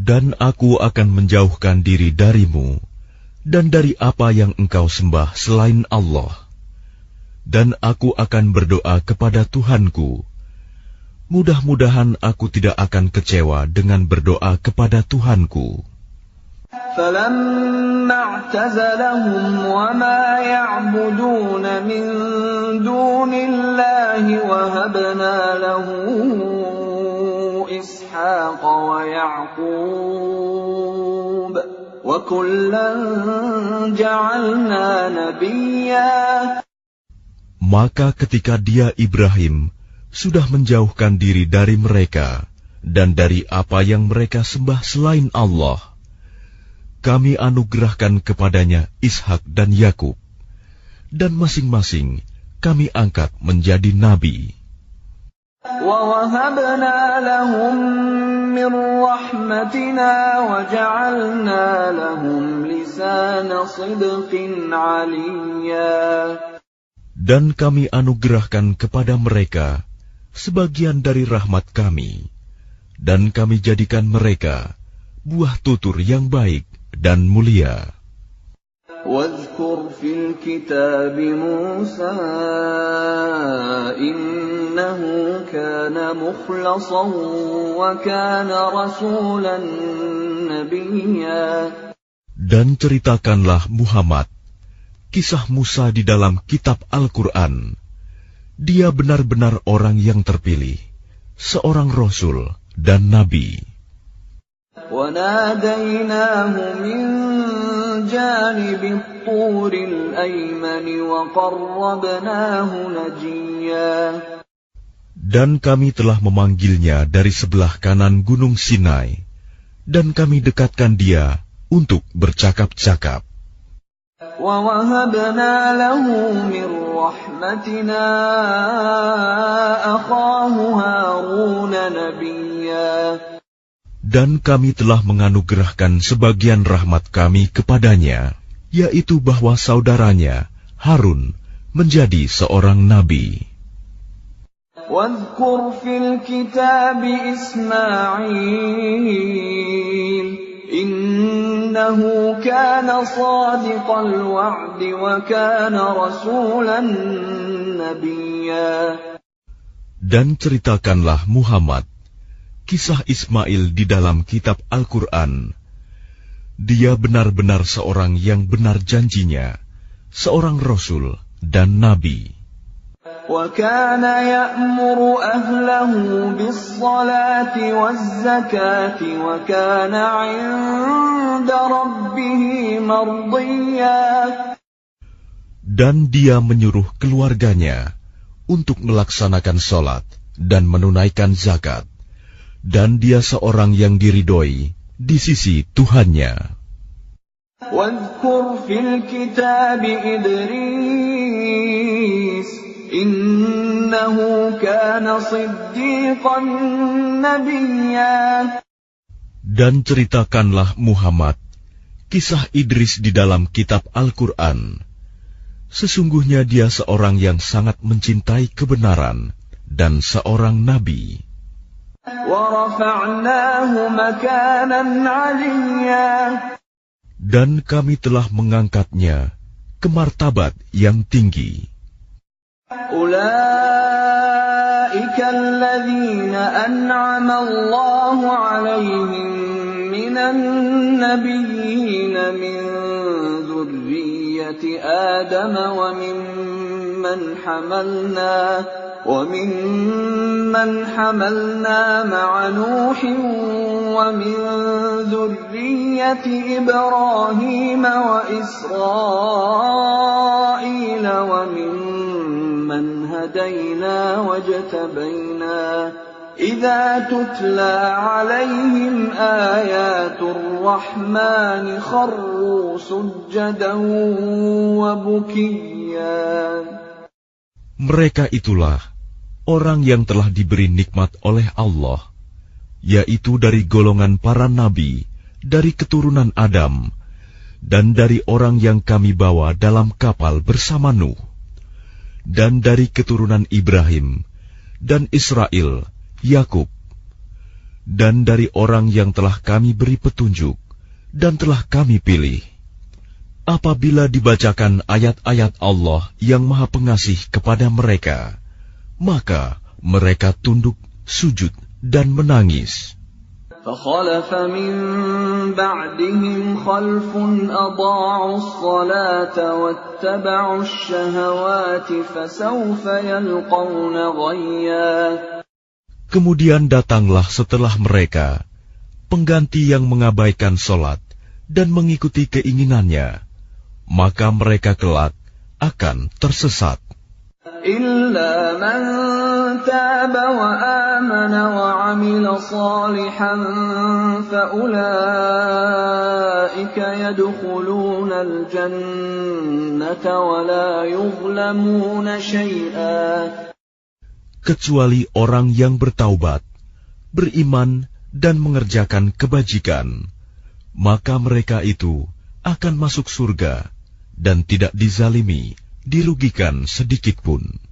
Dan aku akan menjauhkan diri darimu dan dari apa yang engkau sembah selain Allah. Dan aku akan berdoa kepada Tuhanku. Mudah-mudahan aku tidak akan kecewa dengan berdoa kepada Tuhanku. فَلَمَّا اعْتَزَلَهُمْ وَمَا يَعْبُدُونَ مِن دُونِ اللَّهِ وَهَبْنَا لَهُ إِسْحَاقَ وَيَعْقُوبَ وَكُلًّا جَعَلْنَا نَبِيًّا. Maka ketika dia Ibrahim sudah menjauhkan diri dari mereka dan dari apa yang mereka sembah selain Allah, kami anugerahkan kepadanya Ishak dan Yakub, dan masing-masing kami angkat menjadi nabi. وَوَهَبْنَا لَهُم مِّن رَّحْمَتِنَا وَجَعَلْنَا لَهُمْ لِسَانَ صِدْقٍ عَلِيًّا. Dan kami anugerahkan kepada mereka sebagian dari rahmat kami, dan kami jadikan mereka buah tutur yang baik dan mulia. وَاذْكُرْ فِي الْكِتَابِ مُوسَىٰ إِنَّهُ كَانَ مُخْلَصًا وَكَانَ رَسُولًا نَبِيًّا. Dan ceritakanlah Muhammad kisah Musa di dalam kitab Al-Quran. Dia benar-benar orang yang terpilih, seorang Rasul dan Nabi. وَنَادَيْنَاهُ مِن جَانِبِ الطُّورِ الْأَيْمَنِ وَقَرَّبْنَاهُ نَجِيًّا. Dan kami telah memanggilnya dari sebelah kanan Gunung Sinai, dan kami dekatkan dia untuk bercakap-cakap. وَوَهَبْنَا لَهُ مِن رَّحْمَتِنَا أَخَاهُ هَارُونَ نَبِيًّا. Dan kami telah menganugerahkan sebagian rahmat kami kepadanya, yaitu bahwa saudaranya Harun menjadi seorang nabi. وَاذْكُرْ فِي الْكِتَابِ إِسْمَاعِيلَ إِنَّهُ كَانَ صَادِقَ الْوَعْدِ وَكَانَ رَسُولًا نَبِيًّا. Dan ceritakanlah Muhammad kisah Ismail di dalam kitab Al-Quran. Dia benar-benar seorang yang benar janjinya, seorang Rasul dan Nabi. وَكَانَ يَأْمُرُ أَهْلَهُ بِالصَّلَاةِ وَالزَّكَاةِ وَكَانَ عِندَ رَبِّهِ مَرْضِيًّا. Dan dia menyuruh keluarganya untuk melaksanakan sholat dan menunaikan zakat. Dan dia seorang yang diridhoi di sisi Tuhannya. وَاذْكُرْ فِي الْكِتَابِ إِدْرِيسَ إِنَّهُ كَانَ صِدِّيقًا نَبِيًّا. Dan ceritakanlah Muhammad kisah Idris di dalam kitab Al-Quran. Sesungguhnya dia seorang yang sangat mencintai kebenaran dan seorang nabi. وَرَفَعْنَاهُ مَكَانًا عَلِيًّا. Dan kami telah mengangkatnya ke martabat yang tinggi. أُولَٰئِكَ الَّذِينَ أَنْعَمَ اللَّهُ عَلَيْهِم مِّنَ من النبيين من ذرية آدم وممن حملنا مع نوح ومن ذرية إبراهيم وإسرائيل وممن هدينا واجتبينا إذا تتلى عليهم آيات الرحمن خروا سجدا وبكيا. Mereka itulah orang yang telah diberi nikmat oleh Allah, yaitu dari golongan para nabi, dari keturunan Adam, dan dari orang yang kami bawa dalam kapal bersama Nuh, dan dari keturunan Ibrahim, dan Israel, Yakub, dan dari orang yang telah kami beri petunjuk, dan telah kami pilih. Apabila dibacakan ayat-ayat Allah yang Maha Pengasih kepada mereka, maka mereka tunduk, sujud, dan menangis. فَخَلَفَ مِن بَعْدِهِمْ خَلْفٌ أَضَاعُوا الصَّلَاةَ وَاتَّبَعُوا الشَّهَوَاتِ فَسَوْفَ يَلْقَوْنَ غَيًّا. Kemudian datanglah setelah mereka pengganti yang mengabaikan solat dan mengikuti keinginannya, maka mereka kelak akan tersesat. إِلَّا مَن تَابَ وَآمَنَ وَعَمِلَ صَالِحًا فَأُولَٰئِكَ يَدْخُلُونَ الْجَنَّةَ وَلَا يُظْلَمُونَ شَيْئًا. Kecuali orang yang bertaubat, beriman, dan mengerjakan kebajikan, maka mereka itu akan masuk surga dan tidak dizalimi, dirugikan sedikitpun.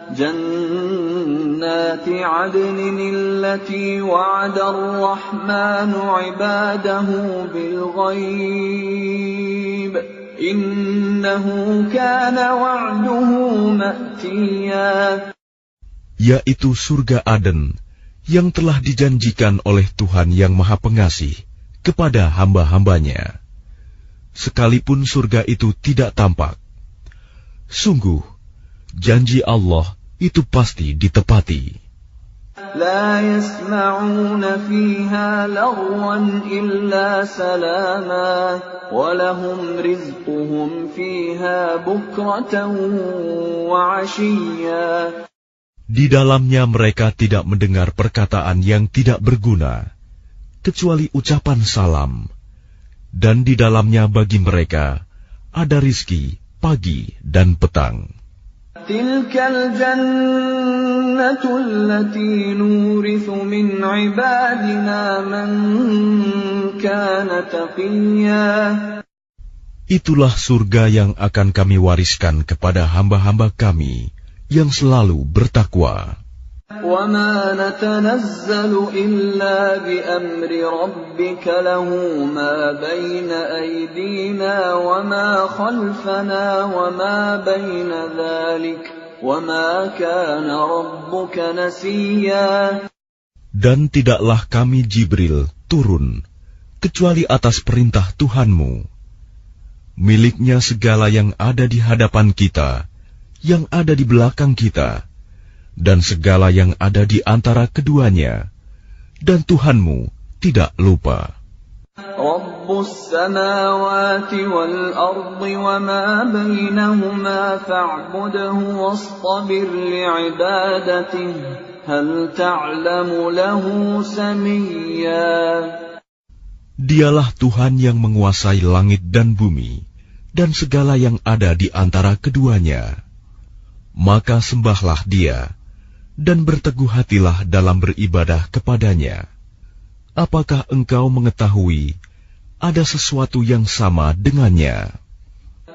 جنات عدن التي وعد الرحمن عباده بالغيب إنه كان وعده مأتيا. Yaitu surga Aden yang telah dijanjikan oleh Tuhan yang Maha Pengasih kepada hamba-hambanya, sekalipun surga itu tidak tampak. Sungguh, janji Allah itu pasti ditepati. لا يسمعون فيها لغوا إلا سلاما ولهم رزقهم فيها بكرة وعشيا. Di dalamnya mereka tidak mendengar perkataan yang tidak berguna, kecuali ucapan salam, dan di dalamnya bagi mereka ada rizki pagi dan petang. تلك الجنة التي نورث من عبادنا من كان تقيا. Itulah surga yang akan kami wariskan kepada hamba-hamba kami yang selalu bertakwa. وَمَا نَتَنَزَّلُ إِلَّا بِأَمْرِ رَبِّكَ لَهُ مَا بَيْنَ أَيْدِينَا وَمَا خَلْفَنَا وَمَا بَيْنَ ذَلِكَ وَمَا كَانَ رَبُّكَ نَسِيًّا. Dan tidaklah kami Jibril turun kecuali atas perintah Tuhanmu. Miliknya segala yang ada di hadapan kita, yang ada di belakang kita, dan segala yang ada di antara keduanya, dan Tuhanmu tidak lupa. Rabbus samawati wal ardi wa ma bainahuma fa'budhu wastabir li'ibadatihi hal ta'lamu lahu samiyya. Dialah Tuhan yang menguasai langit dan bumi dan segala yang ada di antara keduanya. Maka sembahlah Dia dan berteguh hatilah dalam beribadah kepadanya. Apakah engkau mengetahui ada sesuatu yang sama dengannya?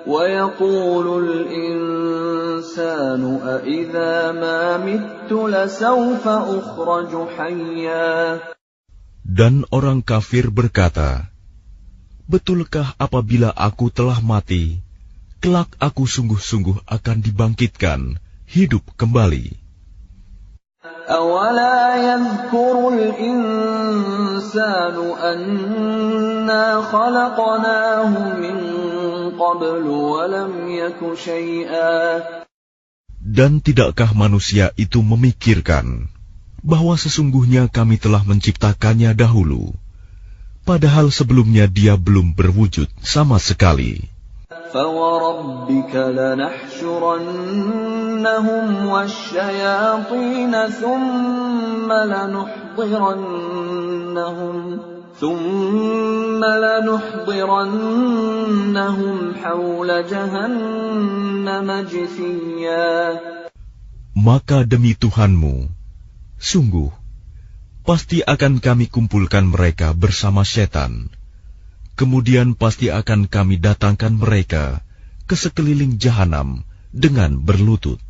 وَيَقُولُ الْإِنسَانُ أَإِذَا مَا مِتُّ لَسَوْفَ أُخْرَجُ حَيًّا. Dan orang kafir berkata, betulkah apabila aku telah mati, kelak aku sungguh-sungguh akan dibangkitkan, hidup kembali. أَوَلَا يَذْكُرُ الْإِنسَانُ أَنَّا خَلَقْنَاهُ مِنْ قَبْلُ وَلَمْ يَكُ شَيْئًا. Dan tidakkah manusia itu memikirkan bahwa sesungguhnya kami telah menciptakannya dahulu, padahal sebelumnya dia belum berwujud sama sekali. فَوَرَبِّكَ لَنَحْشُرَنَّهُمْ وَالشَّيَاطِينَ ثُمَّ لَنُحْضِرَنَّهُمْ حَوْلَ جَهَنَّمَ جِثِيًّا. Maka demi Tuhanmu, sungguh, pasti akan kami kumpulkan mereka bersama setan. Kemudian pasti akan kami datangkan mereka ke sekeliling jahanam dengan berlutut.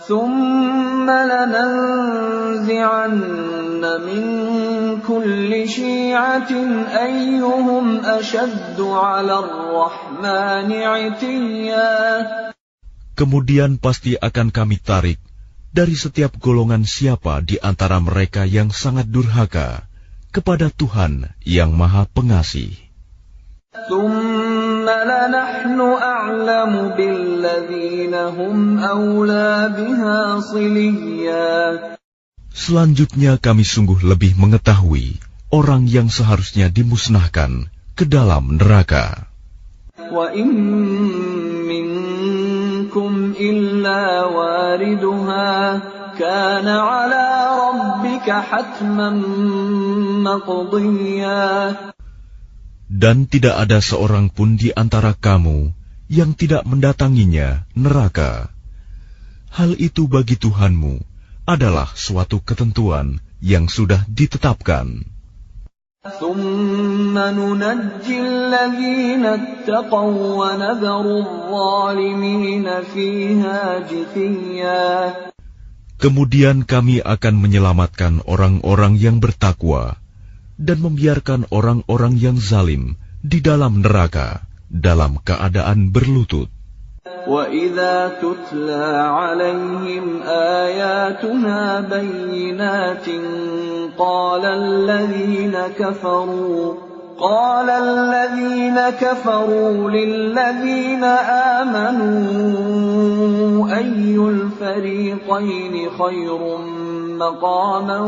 ثُمَّ لَنَنزِعَنَّ مِنْ كُلِّ شِيعَةٍ أَيُّهُمْ أَشَدُّ عَلَى الرَّحْمَنِ عِتِيًّا. Kemudian pasti akan kami tarik dari setiap golongan siapa di antara mereka yang sangat durhaka kepada Tuhan yang Maha Pengasih. ثُمَّ لَنَحْنُ أَعْلَمُ بِالَّذِينَ هُمْ أَوْلَى بِهَا صِلِيًّا. Selanjutnya kami sungguh lebih mengetahui orang yang seharusnya dimusnahkan ke dalam neraka. وَإِن مِّنكُمْ إِلَّا وَارِدُهَا كَانَ عَلَى رَبِّكَ حَتْمًا مَّقْضِيًّا. Dan tidak ada seorang pun di antara kamu yang tidak mendatanginya neraka. Hal itu bagi Tuhanmu adalah suatu ketentuan yang sudah ditetapkan. ثُمَّ نُنَجِّي الَّذِينَ اتَّقَوْا وَنَذَرُ الظَّالِمِينَ فِيهَا جِثِيًّا. Kemudian kami akan menyelamatkan orang-orang yang bertakwa dan membiarkan orang-orang yang zalim di dalam neraka dalam keadaan berlutut. وَإِذَا تُتْلَى عَلَيْهِمْ آيَاتُنَا بَيِّنَاتٍ قَالَ الَّذِينَ كَفَرُوا لِلَّذِينَ آمَنُوا أَيُّ الْفَرِيقَيْنِ خَيْرٌ مَّقَامًا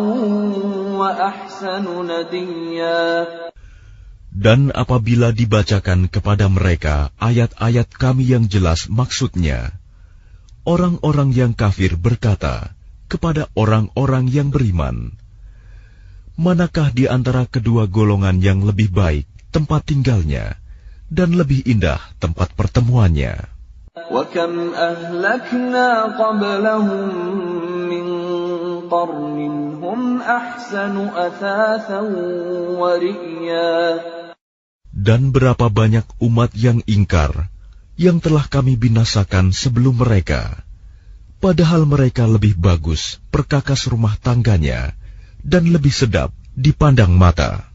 وَأَحْسَنُ نَدِيًّا. Dan apabila dibacakan kepada mereka ayat-ayat kami yang jelas maksudnya, orang-orang yang kafir berkata kepada orang-orang yang beriman, manakah di antara kedua golongan yang lebih baik tempat tinggalnya dan lebih indah tempat pertemuannya? وَكَمْ أَهْلَكْنَا قَبْلَهُم مِّن قَرْنٍ هُمْ أَحْسَنُ أَثَاثًا وَرِئْيًا. Dan berapa banyak umat yang ingkar yang telah kami binasakan sebelum mereka, padahal mereka lebih bagus perkakas rumah tangganya dan lebih sedap dipandang mata.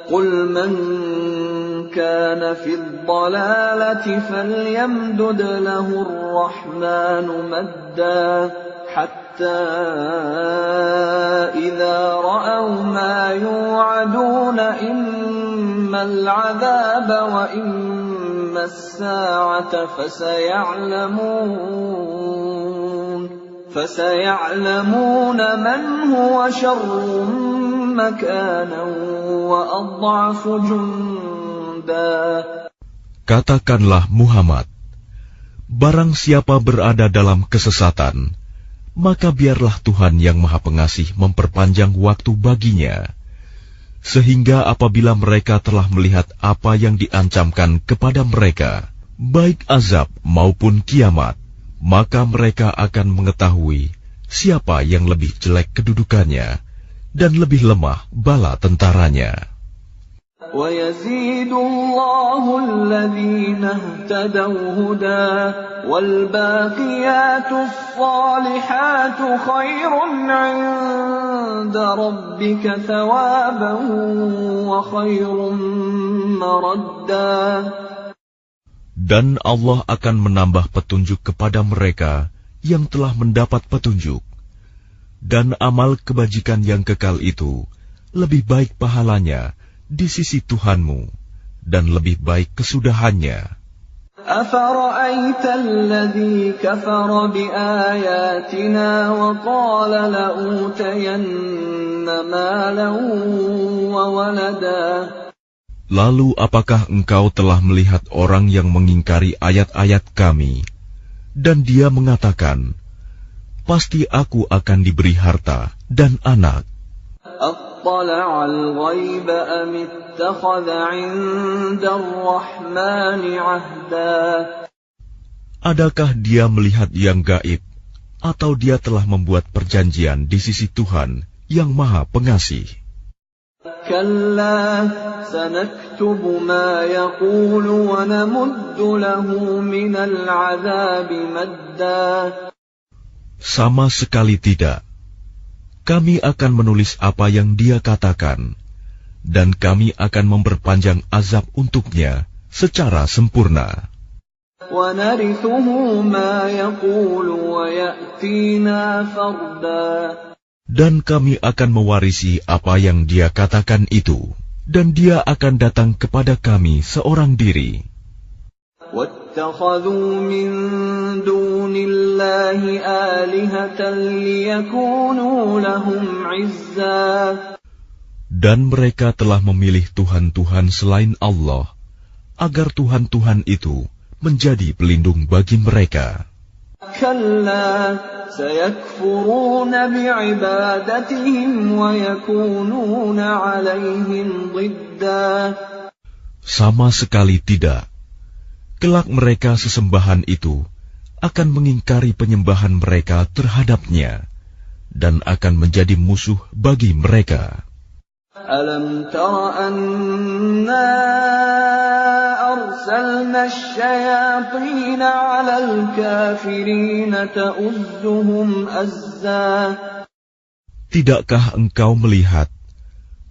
قُلْ مَنْ كَانَ فِي الضَّلَالَةِ فَلْيَمْدُدْ لَهُ الرَّحْمَنُ مَدًّا حَتَّى إِذَا رَأَوْا مَا يُوعَدُونَ إِمَّا الْعَذَابَ وَإِمَّا السَّاعَةَ فَسَيَعْلَمُونَ مَنْ هُوَ شَرٌّ مَكَانًا وَأَضْعَفُ جُندًا. Katakanlah Muhammad, barang siapa berada dalam kesesatan, maka biarlah Tuhan yang Maha Pengasih memperpanjang waktu baginya, sehingga apabila mereka telah melihat apa yang diancamkan kepada mereka, baik azab maupun kiamat, maka mereka akan mengetahui siapa yang lebih jelek kedudukannya dan lebih lemah bala tentaranya. وَيَزِيدُ اللَّهُ الَّذِينَ اهْتَدَوْا هُدًى وَالْبَاقِيَاتُ الصَّالِحَاتُ خَيْرٌ عِندَ رَبِّكَ ثَوَابًا وَخَيْرٌ مَّرَدًّا. Dan Allah akan menambah petunjuk kepada mereka yang telah mendapat petunjuk. Dan amal kebajikan yang kekal itu lebih baik pahalanya di sisi Tuhanmu, dan lebih baik kesudahannya. أَفَرَأَيْتَ الَّذِي كَفَرَ بِآيَاتِنَا وَقَالَ لَأُوتَيَنَّ مَالًا وَوَلَدًا. Lalu apakah engkau telah melihat orang yang mengingkari ayat-ayat kami, dan dia mengatakan, pasti aku akan diberi harta dan anak. أَطَّلَعَ الْغَيْبَ أَمِ اتَّخَذَ عِندَ الرَّحْمَنِ عَهْدًا. Adakah dia melihat yang gaib, atau dia telah membuat perjanjian di sisi Tuhan yang Maha Pengasih? كَلَّا سَنَكْتُبُ مَا يَقُولُ وَنَمُدُّ لَهُ مِنَ الْعَذَابِ مَدًّا. Sama sekali tidak. Kami akan menulis apa yang dia katakan, dan kami akan memperpanjang azab untuknya secara sempurna. وَنَرِثُهُ مَا يَقُولُ وَيَأْتِينَا فَرْدًا. Dan kami akan mewarisi apa yang dia katakan itu, dan dia akan datang kepada kami seorang diri. وَاتَّخَذُوا مِن دُونِ اللَّهِ آلِهَةً لِيَكُونُوا لَهُمْ عِزًّا. Dan mereka telah memilih Tuhan-Tuhan selain Allah, agar Tuhan-Tuhan itu menjadi pelindung bagi mereka. كَلَّا سَيَكْفُرُونَ بِعِبَادَتِهِمْ وَيَكُونُونَ عَلَيْهِمْ ضِدًّا. Sama sekali tidak. Kelak mereka sesembahan itu akan mengingkari penyembahan mereka terhadapnya, dan akan menjadi musuh bagi mereka. أَلَمْ تَرَ أَنَّا أَرْسَلْنَا الشَّيَاطِينَ عَلَى الْكَافِرِينَ تَؤُزُّهُمْ أَزًّا. Tidakkah engkau melihat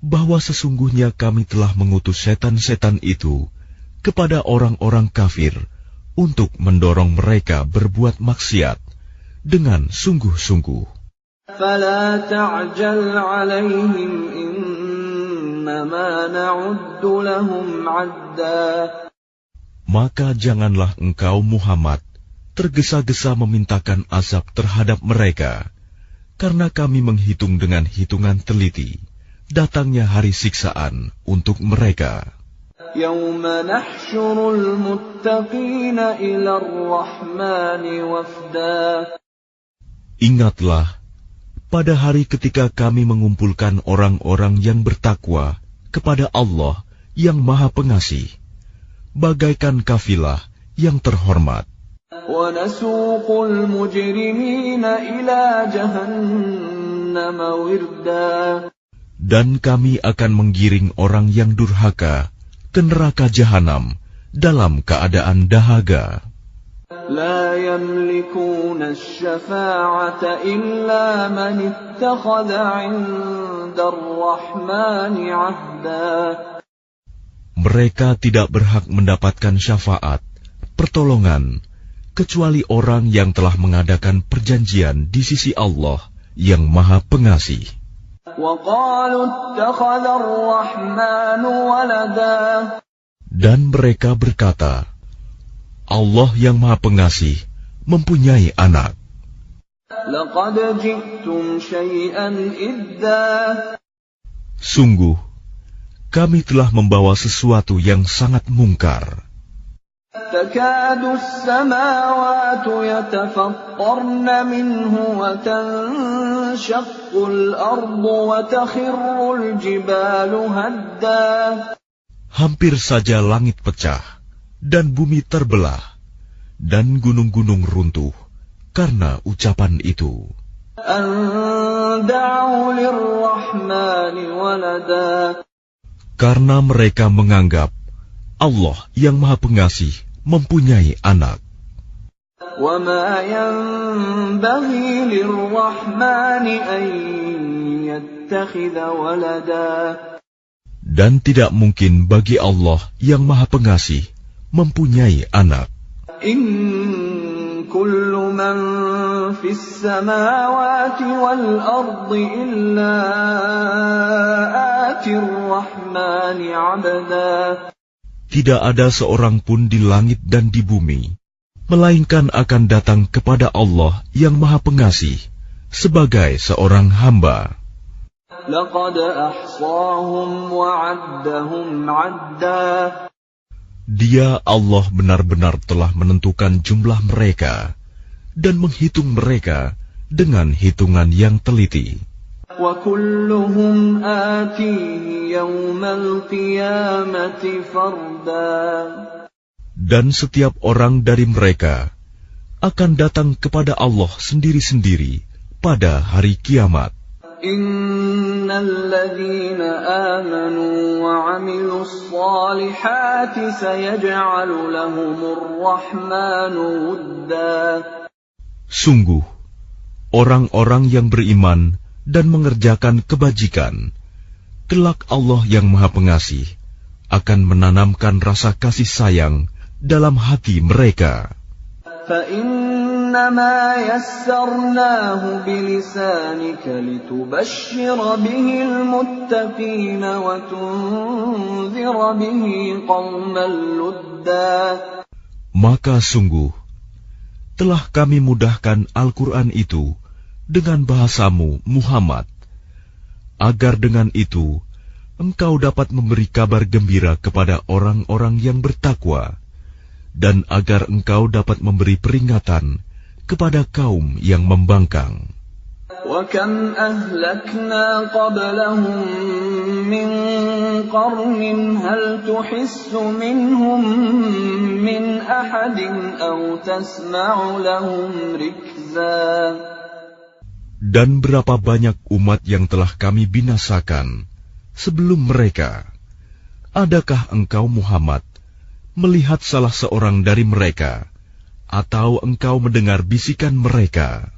bahwa sesungguhnya kami telah mengutus setan-setan itu kepada orang-orang kafir untuk mendorong mereka berbuat maksiat dengan sungguh-sungguh? فَلَا تَعْجَلْ عَلَيْهِمْ إِنَّمَا نَعُدُّ لَهُمْ عَدًّا. Maka janganlah engkau Muhammad tergesa-gesa memintakan azab terhadap mereka, karena kami menghitung dengan hitungan teliti datangnya hari siksaan untuk mereka. يَوْمَ نَحْشُرُ الْمُتَّقِينَ إِلَى الرَّحْمَنِ وَفْدًا. Ingatlah, pada hari ketika kami mengumpulkan orang-orang yang bertakwa kepada Allah yang Maha Pengasih, bagaikan kafilah yang terhormat. وَنَسُوقُ الْمُجْرِمِينَ إِلَى جَهَنَّمَ وِرْدًا. Dan kami akan menggiring orang yang durhaka ke neraka jahanam dalam keadaan dahaga. لا يملكون الشفاعة إلا من اتخذ عند الرحمن عهدا. Mereka tidak berhak mendapatkan syafaat, pertolongan, kecuali orang yang telah mengadakan perjanjian di sisi Allah yang Maha Pengasih. وقالوا اتخذ الرحمن ولدا. Dan mereka berkata, Allah yang Maha Pengasih mempunyai anak. لقد جئتم شيئا إدا. Sungguh, kami telah membawa sesuatu yang sangat mungkar. تكاد السماوات يتفطرن منه وتنشق الأرض وتخر الجبال هدا. Hampir saja langit pecah dan bumi terbelah dan gunung-gunung runtuh karena ucapan itu. أن دعوا للرحمن ولدا. Karena mereka menganggap Allah yang Maha Pengasih mempunyai anak. وما ينبغي للرحمن أن يتخذ ولدا. Dan tidak mungkin bagi Allah yang Maha Pengasih mempunyai anak. إن كل من في السماوات والأرض إلا آتي الرحمن عبدا. Tidak ada seorang pun di langit dan di bumi, melainkan akan datang kepada Allah yang Maha Pengasih sebagai seorang hamba. لقد أحصاهم وعدهم عدا. Dia Allah benar-benar telah menentukan jumlah mereka dan menghitung mereka dengan hitungan yang teliti. وكلهم آتيه يوم القيامة فردا. Dan setiap orang dari mereka akan datang kepada Allah sendiri-sendiri pada hari kiamat. إن الذين آمنوا وعملوا الصالحات سيجعل لهم الرحمن ودا. Sungguh, orang-orang yang beriman dan mengerjakan kebajikan, kelak Allah yang Maha Pengasih akan menanamkan rasa kasih sayang dalam hati mereka. فإنما يسرناه بلسانك لتبشر به المتقين وتنذر به قوما لدا. Maka sungguh, telah kami mudahkan Al-Quran itu dengan bahasamu, Muhammad, agar dengan itu engkau dapat memberi kabar gembira kepada orang-orang yang bertakwa, dan agar engkau dapat memberi peringatan kepada kaum yang membangkang. وَكَمْ أَهْلَكْنَا قَبْلَهُمْ مِنْ قَرْنٍ هَلْ تُحِسُّ مِنْهُمْ مِنْ أَحَدٍ أَوْ تَسْمَعُ لَهُمْ رِكْزًا. Dan berapa banyak umat yang telah kami binasakan sebelum mereka. Adakah engkau Muhammad melihat salah seorang dari mereka, atau engkau mendengar bisikan mereka?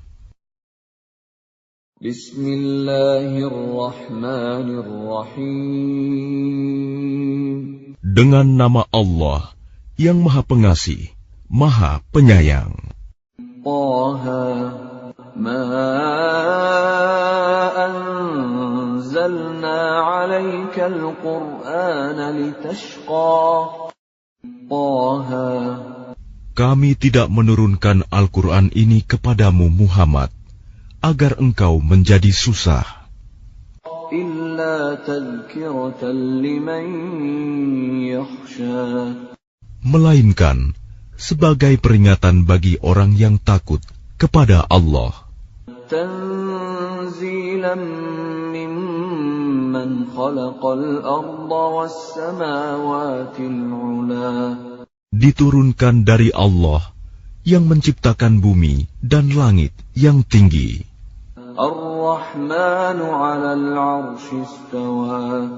Bismillahirrahmanirrahim. Dengan nama Allah yang Maha Pengasih, Maha Penyayang. Taha ma anzalna 'alaikal Qur'ana litashqa. Taha. Kami tidak menurunkan Al-Quran ini kepadamu Muhammad agar engkau menjadi susah, Illa tadhkiratan liman yakhsha. melainkan sebagai peringatan bagi orang yang takut kepada Allah. Tanzilan mimman khalaqal arda was samawatil 'ula. Diturunkan dari Allah yang menciptakan bumi dan langit yang tinggi. Ar-Rahmanu 'alal 'arsy istawa.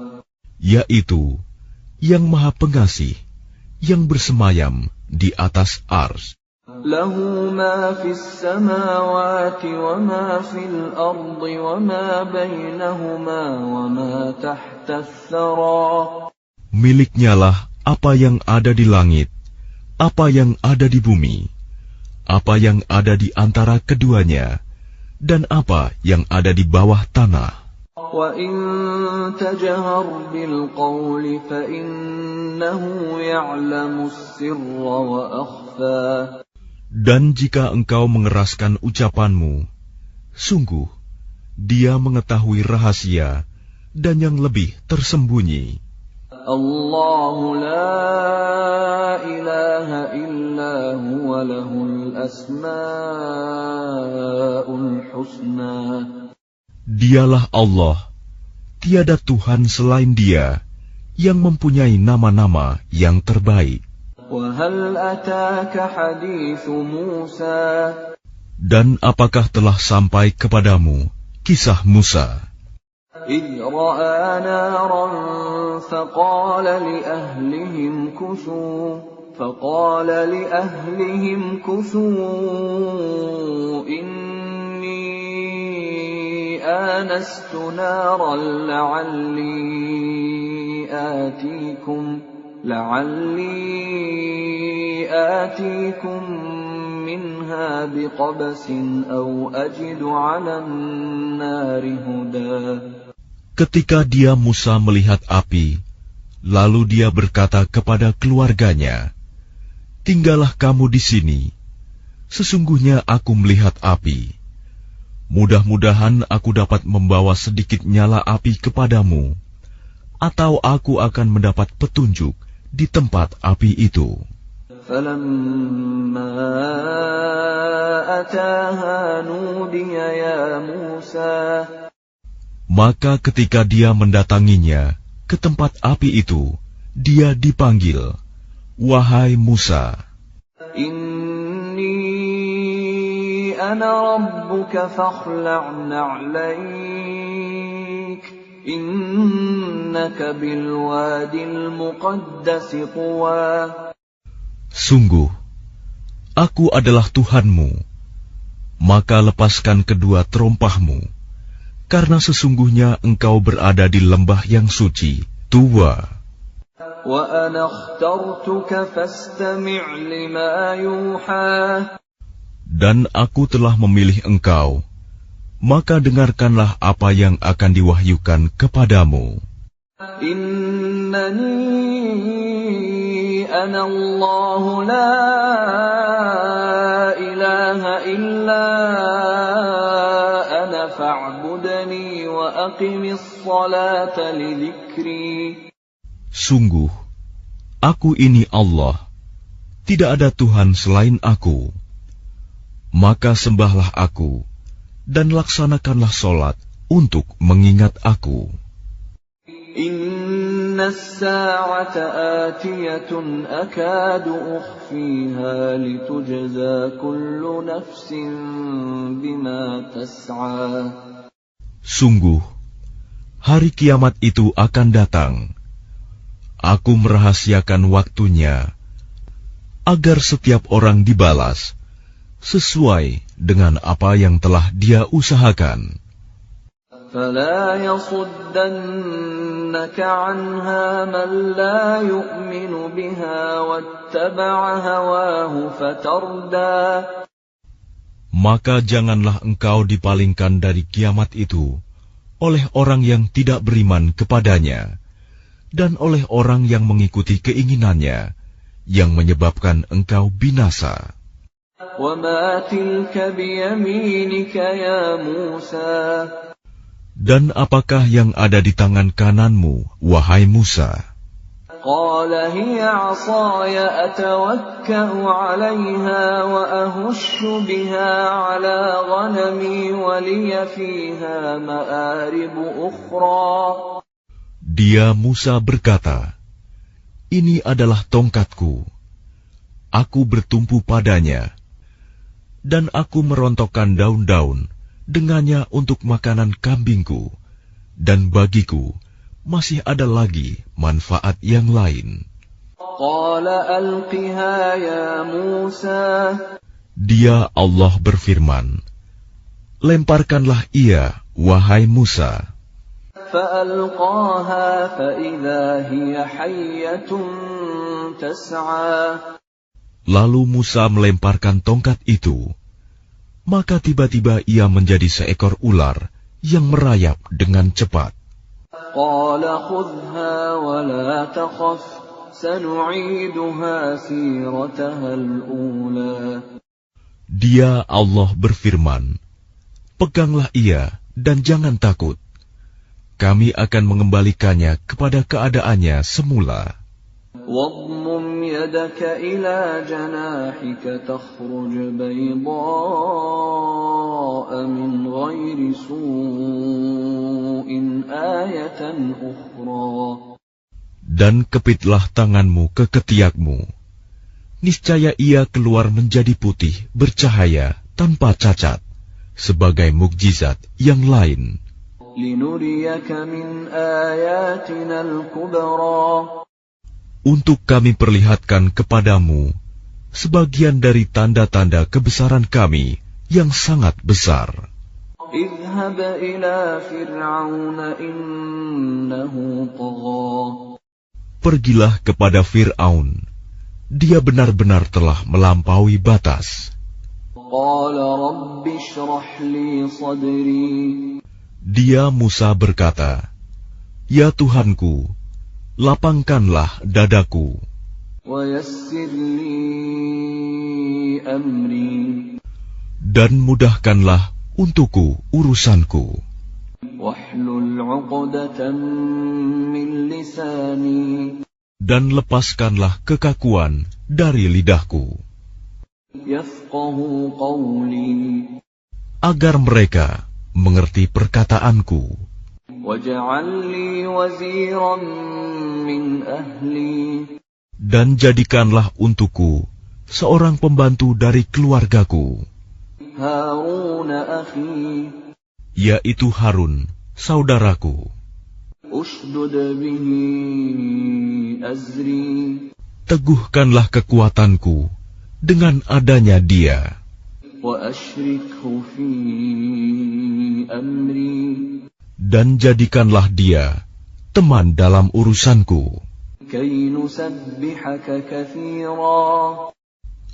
Yaitu yang Maha Pengasih yang bersemayam di atas ars. Lahu ma fis samawati wa ma fil ardi wa ma bainahuma wa ma tahta ath-thara. Miliknyalah apa yang ada di langit, apa yang ada di bumi, apa yang ada di antara keduanya, dan apa yang ada di bawah tanah. Wa in tajhar bil qawli fa innahu ya'lamu as-sirra wa akhfa. Dan jika engkau mengeraskan ucapanmu, sungguh Dia mengetahui rahasia dan yang lebih tersembunyi. Allahu la ilaha illa huwa lahul asma'ul husna. Dialah Allah, tiada Tuhan selain Dia, yang mempunyai nama-nama yang terbaik. Wa hal ataka hadithu Musa. Dan apakah telah sampai kepadamu kisah Musa? إذ رأى نارا فقال لأهلهم كثوا إني آنست نارا لعلي آتيكم منها بقبس أو أجد على النار هدى. Ketika dia Musa melihat api, lalu dia berkata kepada keluarganya, "Tinggallah kamu di sini. Sesungguhnya aku melihat api. Mudah-mudahan aku dapat membawa sedikit nyala api kepadamu, atau aku akan mendapat petunjuk di tempat api itu." فَلَمَّا أَتَاهَا نُودِيَ يَا مُوسَى. Maka ketika dia mendatanginya ke tempat api itu, dia dipanggil, "Wahai Musa." إِنِّي أَنَا رَبُّكَ فَاخْلَعْ نَعْلَيْكَ إِنَّكَ بِالْوَادِ الْمُقَدَّسِ طُوًى. Sungguh, aku adalah Tuhanmu, maka lepaskan kedua terompahmu, karena sesungguhnya engkau berada di lembah yang suci, Tuwa. وَأَنَا اخْتَرْتُكَ فَاسْتَمِعْ لِمَا يُوحَى. Dan aku telah memilih engkau, maka dengarkanlah apa yang akan diwahyukan kepadamu. إِنَّنِي أَنَا اللَّهُ لَا إِلَهَ إِلَّا أَنَا فَاعْبُدْنِي وَأَقِمِ الصَّلَاةَ لِذِكْرِي. Sungguh, aku ini Allah, tidak ada Tuhan selain aku. Maka sembahlah aku, dan laksanakanlah solat untuk mengingat aku. Inna as-sa'ata atiyatun akadu ukhfiha litujza kullu nafsin bima tas'a. Sungguh, hari kiamat itu akan datang. Aku merahasiakan waktunya, agar setiap orang dibalas sesuai dengan apa yang telah dia usahakan. فَلَا يَصُدَّنَّكَ عَنْهَا مَنْ لَا يُؤْمِنُ بِهَا وَاتَّبَعَ هَوَاهُ فَتَرْدَى. Maka janganlah engkau dipalingkan dari kiamat itu oleh orang yang tidak beriman kepadanya, dan oleh orang yang mengikuti keinginannya, yang menyebabkan engkau binasa. وَمَا تِلْكَ بِيَمِينِكَ يَا مُوسَى. Dan apakah yang ada di tangan kananmu, wahai Musa? قَالَ هِيَ عَصَايَ أَتَوَكَّأُ عَلَيْهَا وَأَهُشُّ بِهَا عَلَى غَنَمِي وَلِيَ فِيهَا مَآرِبُ أُخْرَى. Dia Musa berkata, "Ini adalah tongkatku. Aku bertumpu padanya, dan aku merontokkan daun-daun dengannya untuk makanan kambingku, dan bagiku masih ada lagi manfaat yang lain." قَالَ أَلْقِهَا يَا مُوسَى. Dia Allah berfirman, "Lemparkanlah ia, wahai Musa." فَأَلْقَاهَا فَإِذَا هِيَ حَيَّةٌ تَسْعَى. Lalu Musa melemparkan tongkat itu, maka tiba-tiba ia menjadi seekor ular yang merayap dengan cepat. قَالَ خُذْهَا وَلَا تَخَفْ سَنُعِيدُهَا سِيرَتَهَا الْأُولَى. Dia Allah berfirman, "Peganglah ia dan jangan takut. Kami akan mengembalikannya kepada keadaannya semula." وَاضْمُمْ يَدَكَ إِلَى جَنَاحِكَ تَخْرُجْ بَيْضَاءَ مِنْ غَيْرِ سُوءٍ آيَةً أُخْرَى. Dan kepitlah tanganmu ke ketiakmu. Niscaya ia keluar menjadi putih, bercahaya, tanpa cacat, sebagai mukjizat yang lain. لِنُرِيَكَ مِنْ آيَاتِنَا الْكُبْرَى. Untuk kami perlihatkan kepadamu sebagian dari tanda-tanda kebesaran kami yang sangat besar. اذهب إلى فرعون إنه طغى. Pergilah kepada Fir'aun, dia benar-benar telah melampaui batas. قال رب اشرح لي صدري. Dia Musa berkata, "Ya Tuhanku, lapangkanlah dadaku, ويسر لي أمري. dan mudahkanlah untukku urusanku, واحلل عقدة من لساني. dan lepaskanlah kekakuan dari lidahku, يفقهوا قولي. agar mereka mengerti perkataanku. واجعل لي وزيرا من أهلي. Dan jadikanlah untukku seorang pembantu dari keluargaku, هارون أخي. yaitu Harun, saudaraku. أشدد به أزري. Teguhkanlah kekuatanku dengan adanya dia, وأشركه في أمري. dan jadikanlah dia teman dalam urusanku, كي نسبحك كثيرا.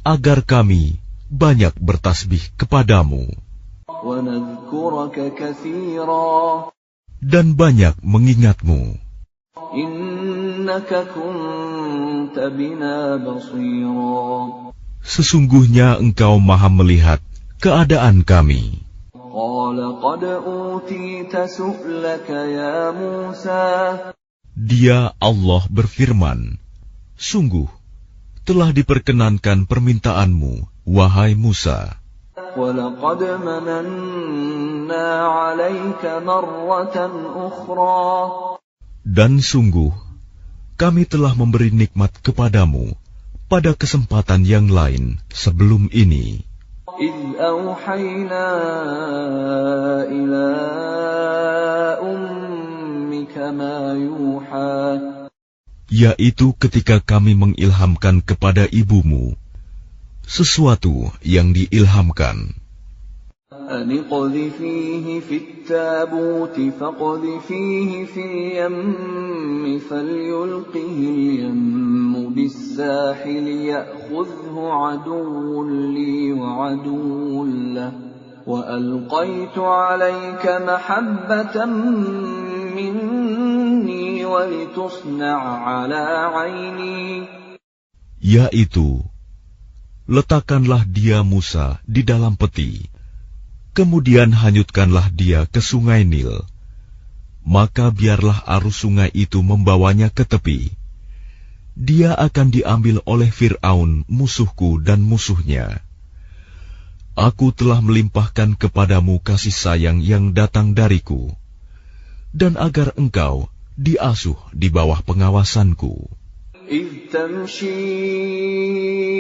agar kami banyak bertasbih kepadamu ونذكرك كثيرا. dan banyak mengingatmu. إنك كنت بنا بصيرا. Sesungguhnya engkau maha melihat keadaan kami. قال قد أوتيت سؤلك يا موسى. Dia Allah berfirman, "Sungguh telah diperkenankan permintaanmu, wahai Musa. وَلَقَدْ مَنَنَّا عَلَيْكَ مَرَّةً أُخْرَى. Dan sungguh kami telah memberi nikmat kepadamu pada kesempatan yang lain sebelum ini, إِذْ أَوْحَيْنَا إِلَىٰ أُمِّكَ مَا يُوحَىٰ. yaitu ketika kami mengilhamkan kepada ibumu sesuatu yang diilhamkan. أَنِ اقْذِفِيهِ فِي التَّابُوتِ فَاقْذِفِيهِ فِي الْيَمِّ فَلْيُلْقِهِ الْيَمُّ بِالسَّاحِلِ يَأْخُذْهُ عَدُوٌّ لِّي وَعَدُوٌّ لَّهُ وَأَلْقَيْتُ عَلَيْكَ مَحَبَّةً مِّنِّي وَلِتُصْنَعَ عَلَىٰ عَيْنِي. Yaitu, letakkanlah dia Musa di dalam peti, kemudian hanyutkanlah dia ke sungai Nil. Maka biarlah arus sungai itu membawanya ke tepi. Dia akan diambil oleh Fir'aun musuhku dan musuhnya. Aku telah melimpahkan kepadamu kasih sayang yang datang dariku, dan agar engkau diasuh di bawah pengawasanku. إِذْ تَمْشِي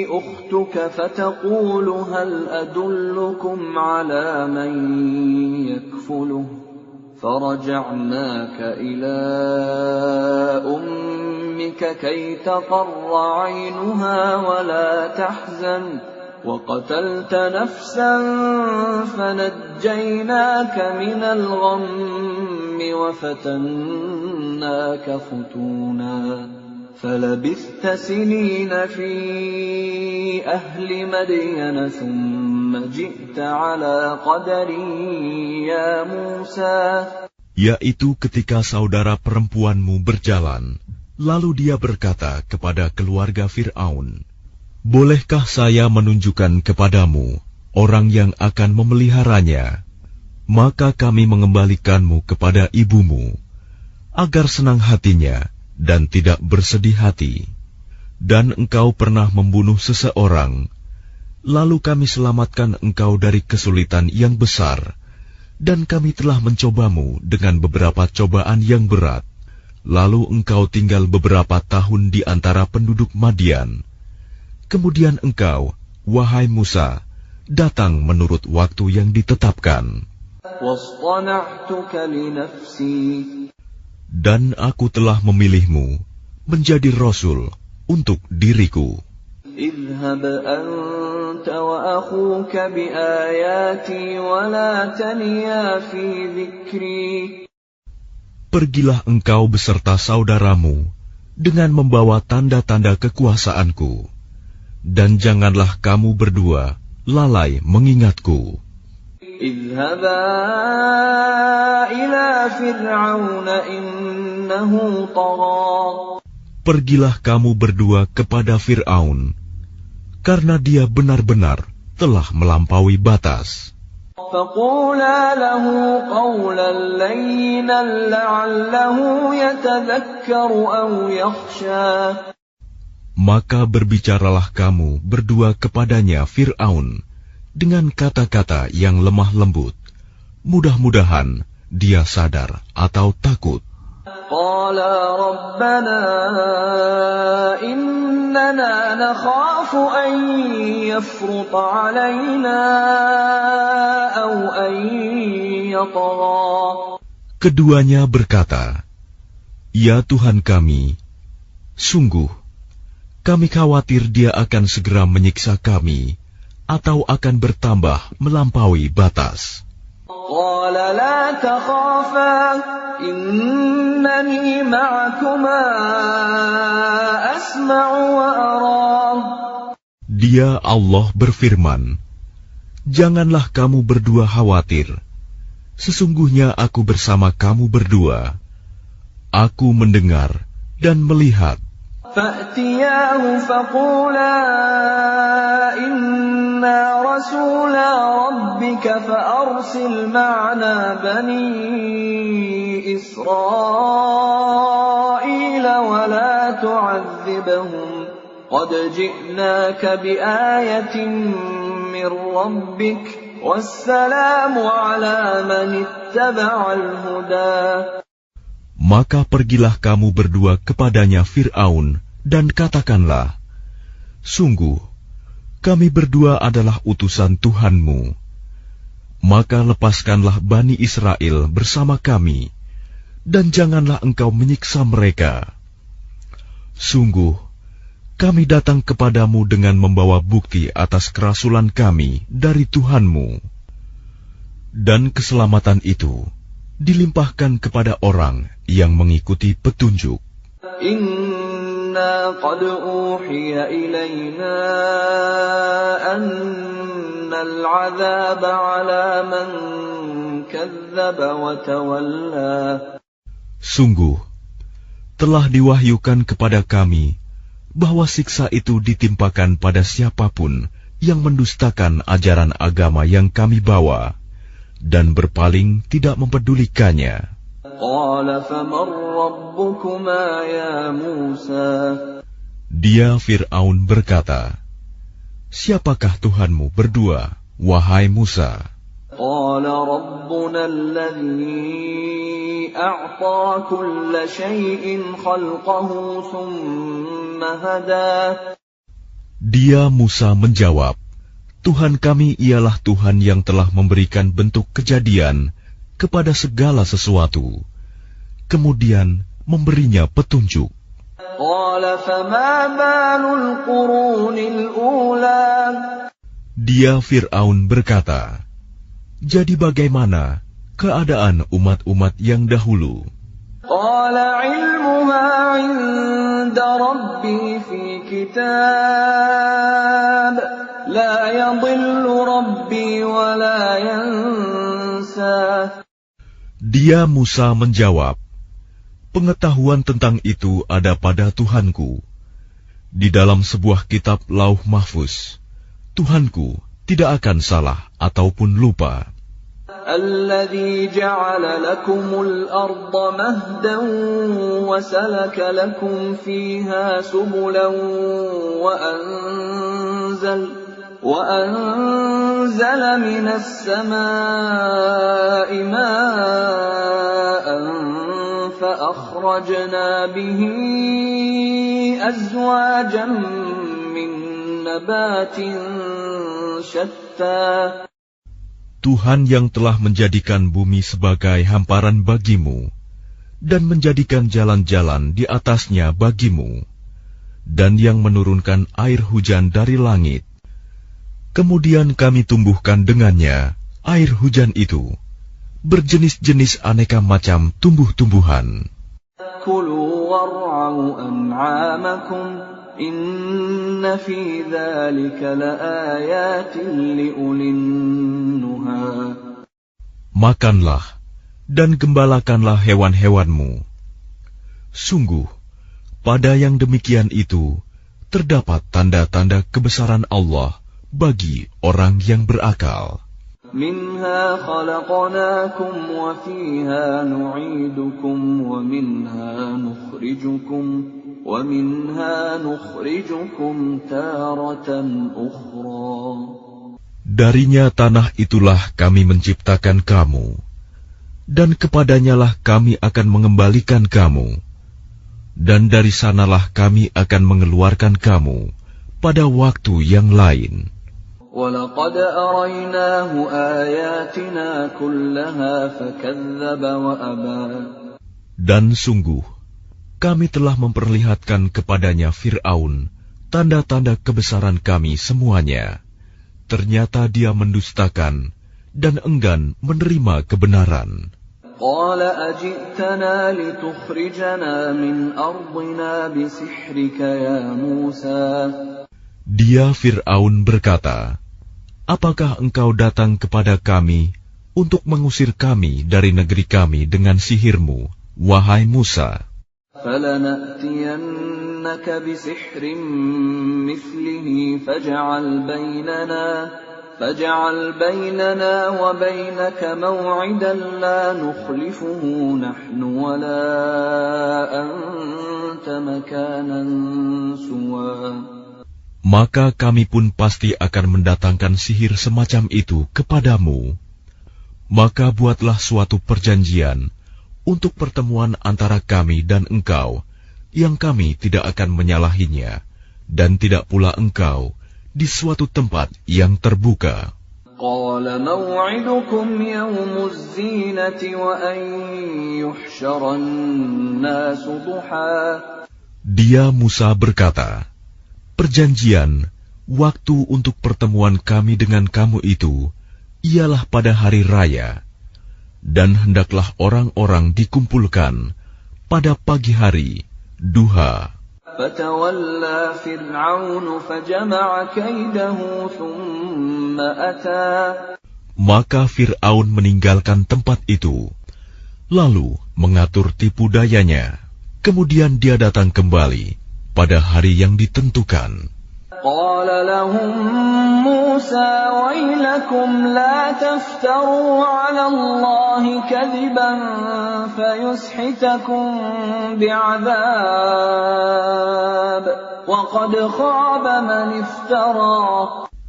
أُخْتُكَ فَتَقُولُ هَلْ أَدُلُّكُمْ عَلَىٰ مَن يَكْفُلُهُ فَرَجَعْنَاكَ إِلَىٰ أُمِّكَ كَيْ تَقَرَّ عَيْنُهَا وَلَا تَحْزَنَ وَقَتَلْتَ نَفْسًا فَنَجَّيْنَاكَ مِنَ الْغَمِّ وَفَتَنَّاكَ فُتُونًا فَلَبِثْتَ سِنِينَ فِي أَهْلِ مَدْيَنَ ثُمَّ جِئْتَ عَلَىٰ قَدَرٍ يَا مُوسَىٰ. Yaitu ketika saudara perempuanmu berjalan, lalu dia berkata kepada keluarga Fir'aun, "Bolehkah saya menunjukkan kepadamu orang yang akan memeliharanya?" Maka kami mengembalikanmu kepada ibumu, agar senang hatinya dan tidak bersedih hati. Dan engkau pernah membunuh seseorang, lalu kami selamatkan engkau dari kesulitan yang besar, dan kami telah mencobamu dengan beberapa cobaan yang berat. Lalu engkau tinggal beberapa tahun di antara penduduk Madian. Kemudian engkau, wahai Musa, datang menurut waktu yang ditetapkan. وَاصْطَنَعْتُكَ لِنَفْسِي. Dan aku telah memilihmu menjadi Rasul untuk diriku. اذهب أنت وأخوك بآياتي ولا تنيا في ذكري. Pergilah engkau beserta saudaramu dengan membawa tanda-tanda kekuasaanku, dan janganlah kamu berdua lalai mengingatku. اذهبا إلى فرعون إنه طغى. Pergilah kamu berdua kepada Fir'aun, karena dia benar-benar telah melampaui batas. فقولا له قولا لينا لعله يتذكر أو يخشى. Maka berbicaralah kamu berdua kepadanya Fir'aun dengan kata-kata yang lemah lembut. Mudah-mudahan dia sadar atau takut. قالا ربنا إننا نخاف أن يفرط علينا أو أن يطغى. Keduanya berkata, "Ya Tuhan kami, sungguh kami khawatir dia akan segera menyiksa kami atau akan bertambah melampaui batas." قال لا تخافا إنني معكما أسمع وأرى. Dia Allah berfirman, "Janganlah kamu berdua khawatir. Sesungguhnya aku bersama kamu berdua. Aku mendengar dan melihat." فأتياه فقولا إنا رسولا ربك فأرسل معنا بني إسرائيل ولا تعذبهم قد جئناك بآية من ربك والسلام على من اتبع الهدى. Maka pergilah kamu berdua kepadanya Fir'aun dan katakanlah, "Sungguh, kami berdua adalah utusan Tuhanmu. Maka lepaskanlah Bani Israel bersama kami, dan janganlah engkau menyiksa mereka. Sungguh, kami datang kepadamu dengan membawa bukti atas kerasulan kami dari Tuhanmu." Dan keselamatan itu dilimpahkan kepada orang yang mengikuti petunjuk. Inna qad uhiya ilayna annal 'adzaba 'ala man kadzdzaba wa tawalla. Sungguh, telah diwahyukan kepada kami bahwa siksa itu ditimpakan pada siapapun yang mendustakan ajaran agama yang kami bawa dan berpaling tidak mempedulikannya. Qala faman rabbukuma ya Musa. Dia Fir'aun berkata, "Siapakah Tuhanmu berdua, wahai Musa?" Qala rabbuna alladhi a'ta kulla shay'in khalqahu thumma hada. Dia Musa menjawab, "Tuhan kami ialah Tuhan yang telah memberikan bentuk kejadian kepada segala sesuatu, kemudian memberinya petunjuk." Dia Fir'aun berkata, "Jadi bagaimana keadaan umat-umat yang dahulu?" Dia Musa menjawab, "Pengetahuan tentang itu ada pada Tuhanku. Di dalam sebuah kitab Lauh Mahfuz, Tuhanku tidak akan salah ataupun lupa." الذي جعل لكم الأرض مهدا وسلك لكم فيها سبلا وأنزل من السماء ماء فأخرجنا به أزواجا من نبات شتى. Tuhan yang telah menjadikan bumi sebagai hamparan bagimu dan menjadikan jalan-jalan di atasnya bagimu, dan yang menurunkan air hujan dari langit. Kemudian kami tumbuhkan dengannya air hujan itu berjenis-jenis aneka macam tumbuh-tumbuhan. Kulu war'au an'amakum إن في ذلك لآيات لأولي النهى. Makanlah dan gembalakanlah hewan-hewanmu. Sungguh, pada yang demikian itu terdapat tanda-tanda kebesaran Allah bagi orang yang berakal. Minha khalaqnakum wa fiha nu'idukum wa minha nukhrijukum taratan ukhra. Darinya tanah itulah kami menciptakan kamu, dan kepadanyalah kami akan mengembalikan kamu, dan dari sanalah kami akan mengeluarkan kamu pada waktu yang lain. وَلَقَدْ أَرَيْنَاهُ آيَاتِنَا كُلَّهَا فَكَذَّبَ وَأَبَى. Dan sungguh, kami telah memperlihatkan kepadanya Fir'aun tanda-tanda kebesaran kami semuanya. Ternyata dia mendustakan dan enggan menerima kebenaran. قَالَ أَجِئْتَنَا لِتُخْرِجَنَا مِنْ أَرْضِنَا بِسِحْرِكَ يَا مُوسَى. Dia Fir'aun berkata, apakah engkau datang kepada kami untuk mengusir kami dari negeri kami dengan sihirmu, wahai Musa? فَلَنَأْتِيَنَّكَ بِسِحْرٍ مِثْلِهِ فَاجْعَلْ بَيْنَنَا وَبَيْنَكَ مَوْعِدًا لَا نُخْلِفُهُ نَحْنُ وَلَا أَنْتَ مَكَانًا سُوًى. Maka kami pun pasti akan mendatangkan sihir semacam itu kepadamu. Maka buatlah suatu perjanjian untuk pertemuan antara kami dan engkau, yang kami tidak akan menyalahinya, dan tidak pula engkau di suatu tempat yang terbuka. قَالَ مَوْعِدُكُمْ يَوْمُ الزِّينَةِ وَأَنْ يُحْشَرَ النَّاسُ ضُحًى. Dia Musa berkata, perjanjian, waktu untuk pertemuan kami dengan kamu itu, ialah pada hari raya, dan hendaklah orang-orang dikumpulkan pada pagi hari, duha. فَتَوَلَّى فِرْعَوْنُ فَجَمَعَ كَيْدَهُ ثُمَّ أَتَى. Maka Fir'aun meninggalkan tempat itu, lalu mengatur tipu dayanya. Kemudian dia datang kembali pada hari yang ditentukan. قال لهم موسى ويلكم لا تفتروا على الله كذبا فيسحتكم بعذاب وقد خاب من افترى.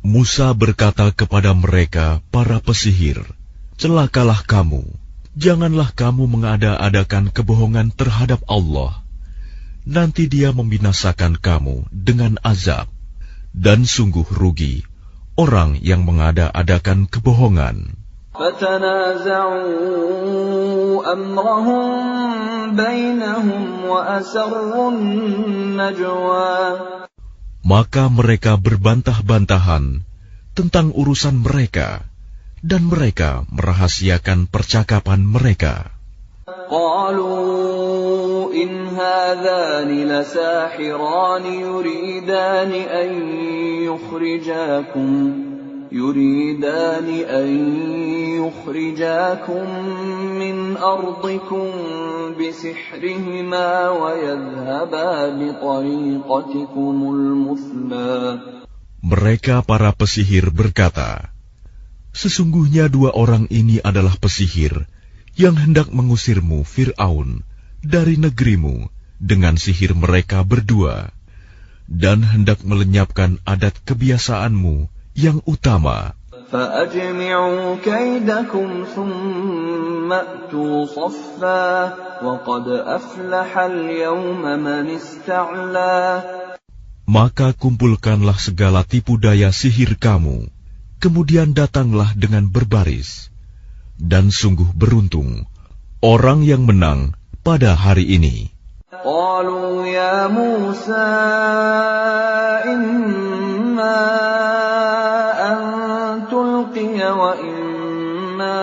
Musa berkata kepada mereka, para pesihir, celakalah kamu, janganlah kamu mengada-adakan kebohongan terhadap Allah. Nanti dia membinasakan kamu dengan azab. Dan sungguh rugi orang yang mengada-adakan kebohongan. فَتَنَازَعُوا أَمْرَهُمْ بَيْنَهُمْ وَأَسَرُّوا النَّجْوَى. Maka mereka berbantah-bantahan tentang urusan mereka, dan mereka merahasiakan percakapan mereka. قالوا إن هذان لساحران يريدان أن يخرجاكم من أرضكم بسحرهما ويذهبا بطريقتكم المثلى. Mereka para pesihir berkata, sesungguhnya dua orang ini adalah pesihir yang hendak mengusirmu, Fir'aun, dari negerimu dengan sihir mereka berdua, dan hendak melenyapkan adat kebiasaanmu yang utama. فَأَجْمِعُوا كَيْدَكُمْ ثُمَّ أْتُوا صَفًّا وَقَدْ أَفْلَحَ الْيَوْمَ مَنِ اسْتَعْلَى. Maka kumpulkanlah segala tipu daya sihir kamu, kemudian datanglah dengan berbaris. Dan sungguh beruntung orang yang menang pada hari ini. قالوا يا موسى إما أن تلقي وإما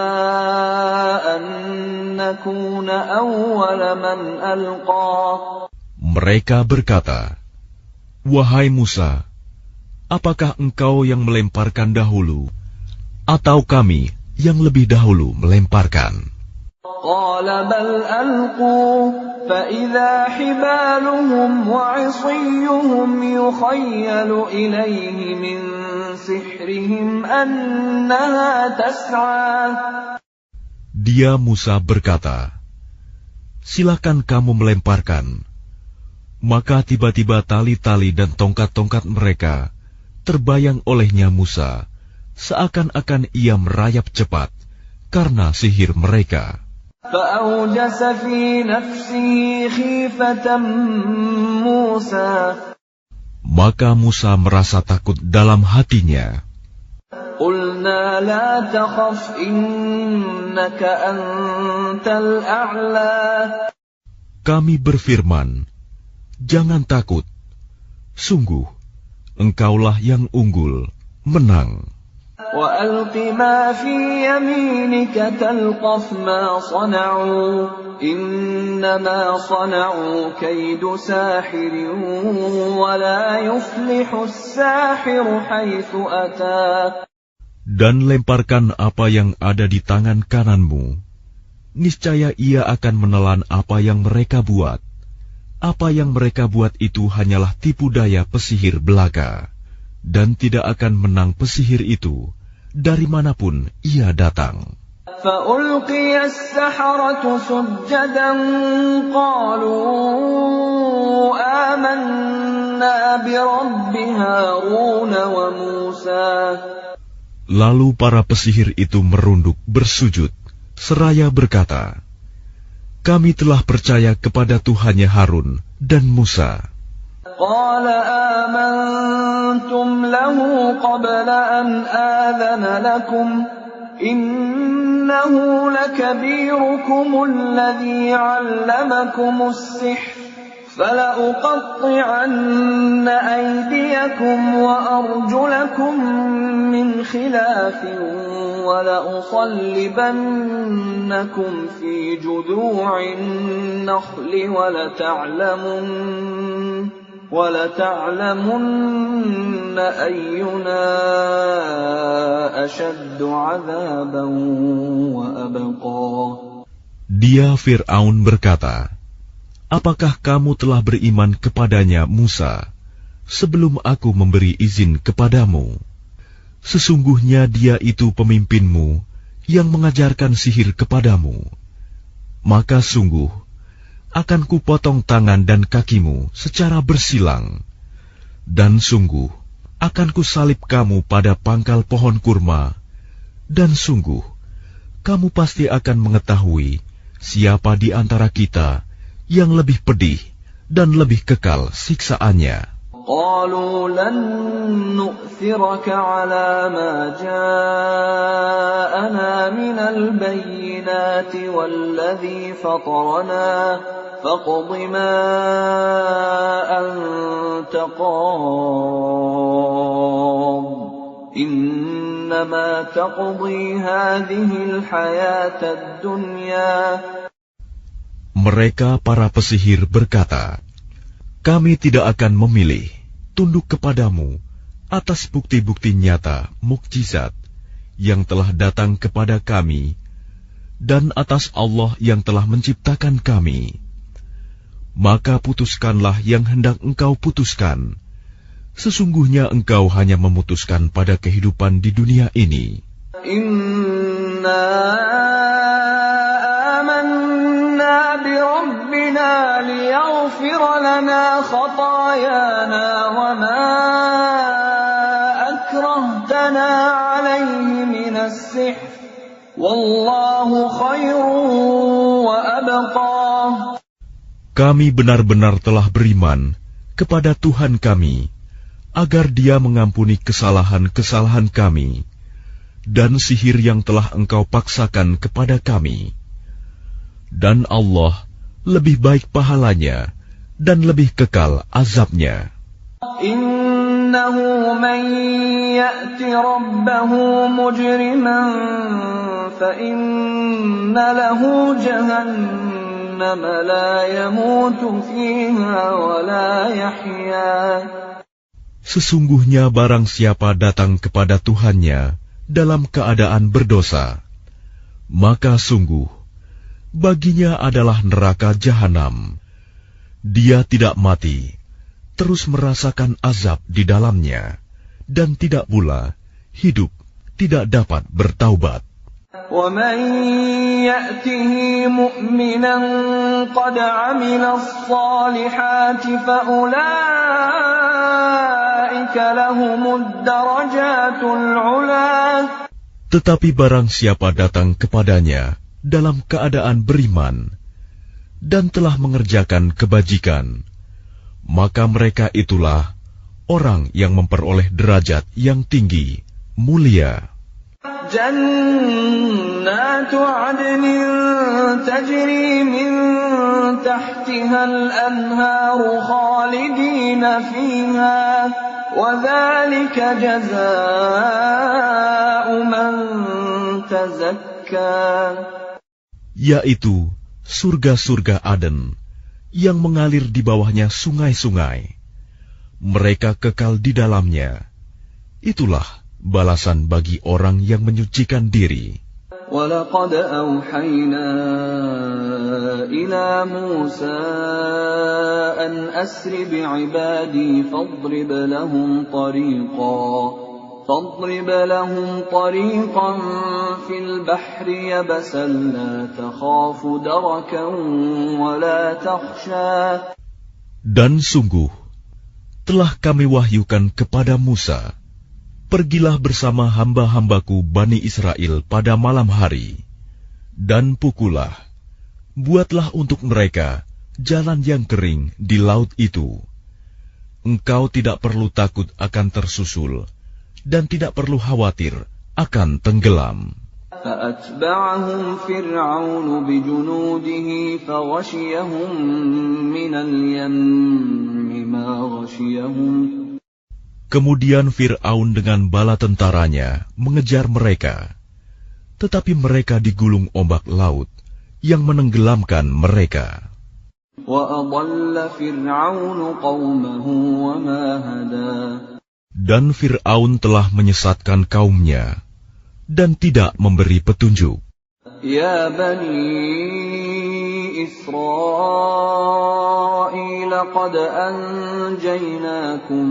أن نكون أول من ألقى. Mereka berkata, Wahai Musa, apakah engkau yang melemparkan dahulu, atau kami yang lebih dahulu melemparkan? قال بل ألقوا فإذا حبالهم وعصيهم يخيل إليه من سحرهم أنها تسعى. Dia Musa berkata, silakan kamu melemparkan. Maka tiba-tiba tali-tali dan tongkat-tongkat mereka terbayang olehnya Musa, seakan-akan ia merayap cepat karena sihir mereka. فأوجس في نفسه خيفة موسى. Maka Musa merasa takut dalam hatinya. قلنا لا تخف إنك أنت الأعلى. Kami berfirman, jangan takut, sungguh engkaulah yang unggul, menang. وألق ما في يمينك تلقف ما صنعوا إنما صنعوا كيد ساحر ولا يفلح الساحر حيث أتى. Dan lemparkan apa yang ada di tangan kananmu. Niscaya ia akan menelan apa yang mereka buat. Apa yang mereka buat itu hanyalah tipu daya pesihir belaka. Dan tidak akan menang pesihir itu dari manapun ia datang. فألقي السحرة سجدا قالوا آمنا برب هارون وموسى. Lalu para pesihir itu merunduk bersujud, seraya berkata, kami telah percaya kepada Tuhannya Harun dan Musa. قال آمنتم له قبل أن آذن لكم إنه لكبيركم الذي علمكم السحر فلأقطعن أيديكم وأرجلكم من خلاف ولأصلبنكم في جذوع النخل ولتعلمن أينا أشد عذابا وأبقى. Dia Fir'aun berkata, apakah kamu telah beriman kepadanya Musa sebelum aku memberi izin kepadamu? Sesungguhnya dia itu pemimpinmu yang mengajarkan sihir kepadamu. Maka sungguh akan kupotong tangan dan kakimu secara bersilang, dan sungguh akan kusalib kamu pada pangkal pohon kurma, dan sungguh kamu pasti akan mengetahui siapa di antara kita yang lebih pedih dan lebih kekal siksaannya. قالوا لن نؤثرك على ما جاءنا من البينات والذي فطرنا فاقض ما أنت قاض إنما تقضي هذه الحياة الدنيا. Mereka para pesihir berkata, kami tidak akan memilih tunduk kepadamu atas bukti-bukti nyata mukjizat yang telah datang kepada kami dan atas Allah yang telah menciptakan kami. Maka putuskanlah yang hendak engkau putuskan. Sesungguhnya engkau hanya memutuskan pada kehidupan di dunia ini. Inna amanna bi rabbina liyaghfir lana khatayana wa ma akrahtana alayhi minas sihr wallahu khairun wa abqa. Kami benar-benar telah beriman kepada Tuhan kami agar Dia mengampuni kesalahan-kesalahan kami dan sihir yang telah engkau paksakan kepada kami. Dan Allah lebih baik pahalanya dan lebih kekal azabnya. Innahu man ya'ti rabbahu mujriman fa inna lahu jahannam جهنم لا يموت فيها ولا يحيا. Sesungguhnya barang siapa datang kepada Tuhannya dalam keadaan berdosa, maka sungguh baginya adalah neraka jahanam. Dia tidak mati, terus merasakan azab di dalamnya, dan tidak pula hidup tidak dapat bertaubat. وَمَنْ يَأْتِهِ مُؤْمِنًا قَدْ عَمِلَ الصَّالِحَاتِ فَأُولَئِكَ لَهُمُ الدَّرَجَاتُ الْعُلَى. Tetapi barang siapa datang kepadanya dalam keadaan beriman dan telah mengerjakan kebajikan, maka mereka itulah orang yang memperoleh derajat yang tinggi, mulia. جنات عدن تجري من تحتها الأنهار خالدين فيها وذلك جزاء من تزكى. Yaitu surga-surga Aden yang mengalir di bawahnya sungai-sungai. Mereka kekal di dalamnya. Itulah balasan bagi orang yang menyucikan diri. وَلَقَدْ أَوْحَيْنَا إِلَى مُوسَىٰ أَنْ أَسْرِ بِعِبَادِي فَاضْرِبْ لَهُمْ طَرِيقًا فِي الْبَحْرِ يَبَسًا لَا تَخَافُ دَرَكًا وَلَا تَخْشَىٰ. Dan sungguh telah kami wahyukan kepada Musa, pergilah bersama hamba-hambaku Bani Israel pada malam hari, dan pukullah, buatlah untuk mereka jalan yang kering di laut itu. Engkau tidak perlu takut akan tersusul, dan tidak perlu khawatir akan tenggelam. فَأَتْبَعَهُمْ فِرْعَوْنُ بِجُنُودِهِ فَغَشِيَهُمْ مِنَ الْيَمِّ مَا غَشِيَهُمْ. Kemudian Fir'aun dengan bala tentaranya mengejar mereka, tetapi mereka digulung ombak laut yang menenggelamkan mereka. وَأَضَلَّ فِرْعَوْنُ قَوْمَهُ وَمَا هَدَىٰ. Dan Fir'aun telah menyesatkan kaumnya dan tidak memberi petunjuk. يَا بَنِي إِسْرَائِيلَ قَدْ أَنْجَيْنَاكُمْ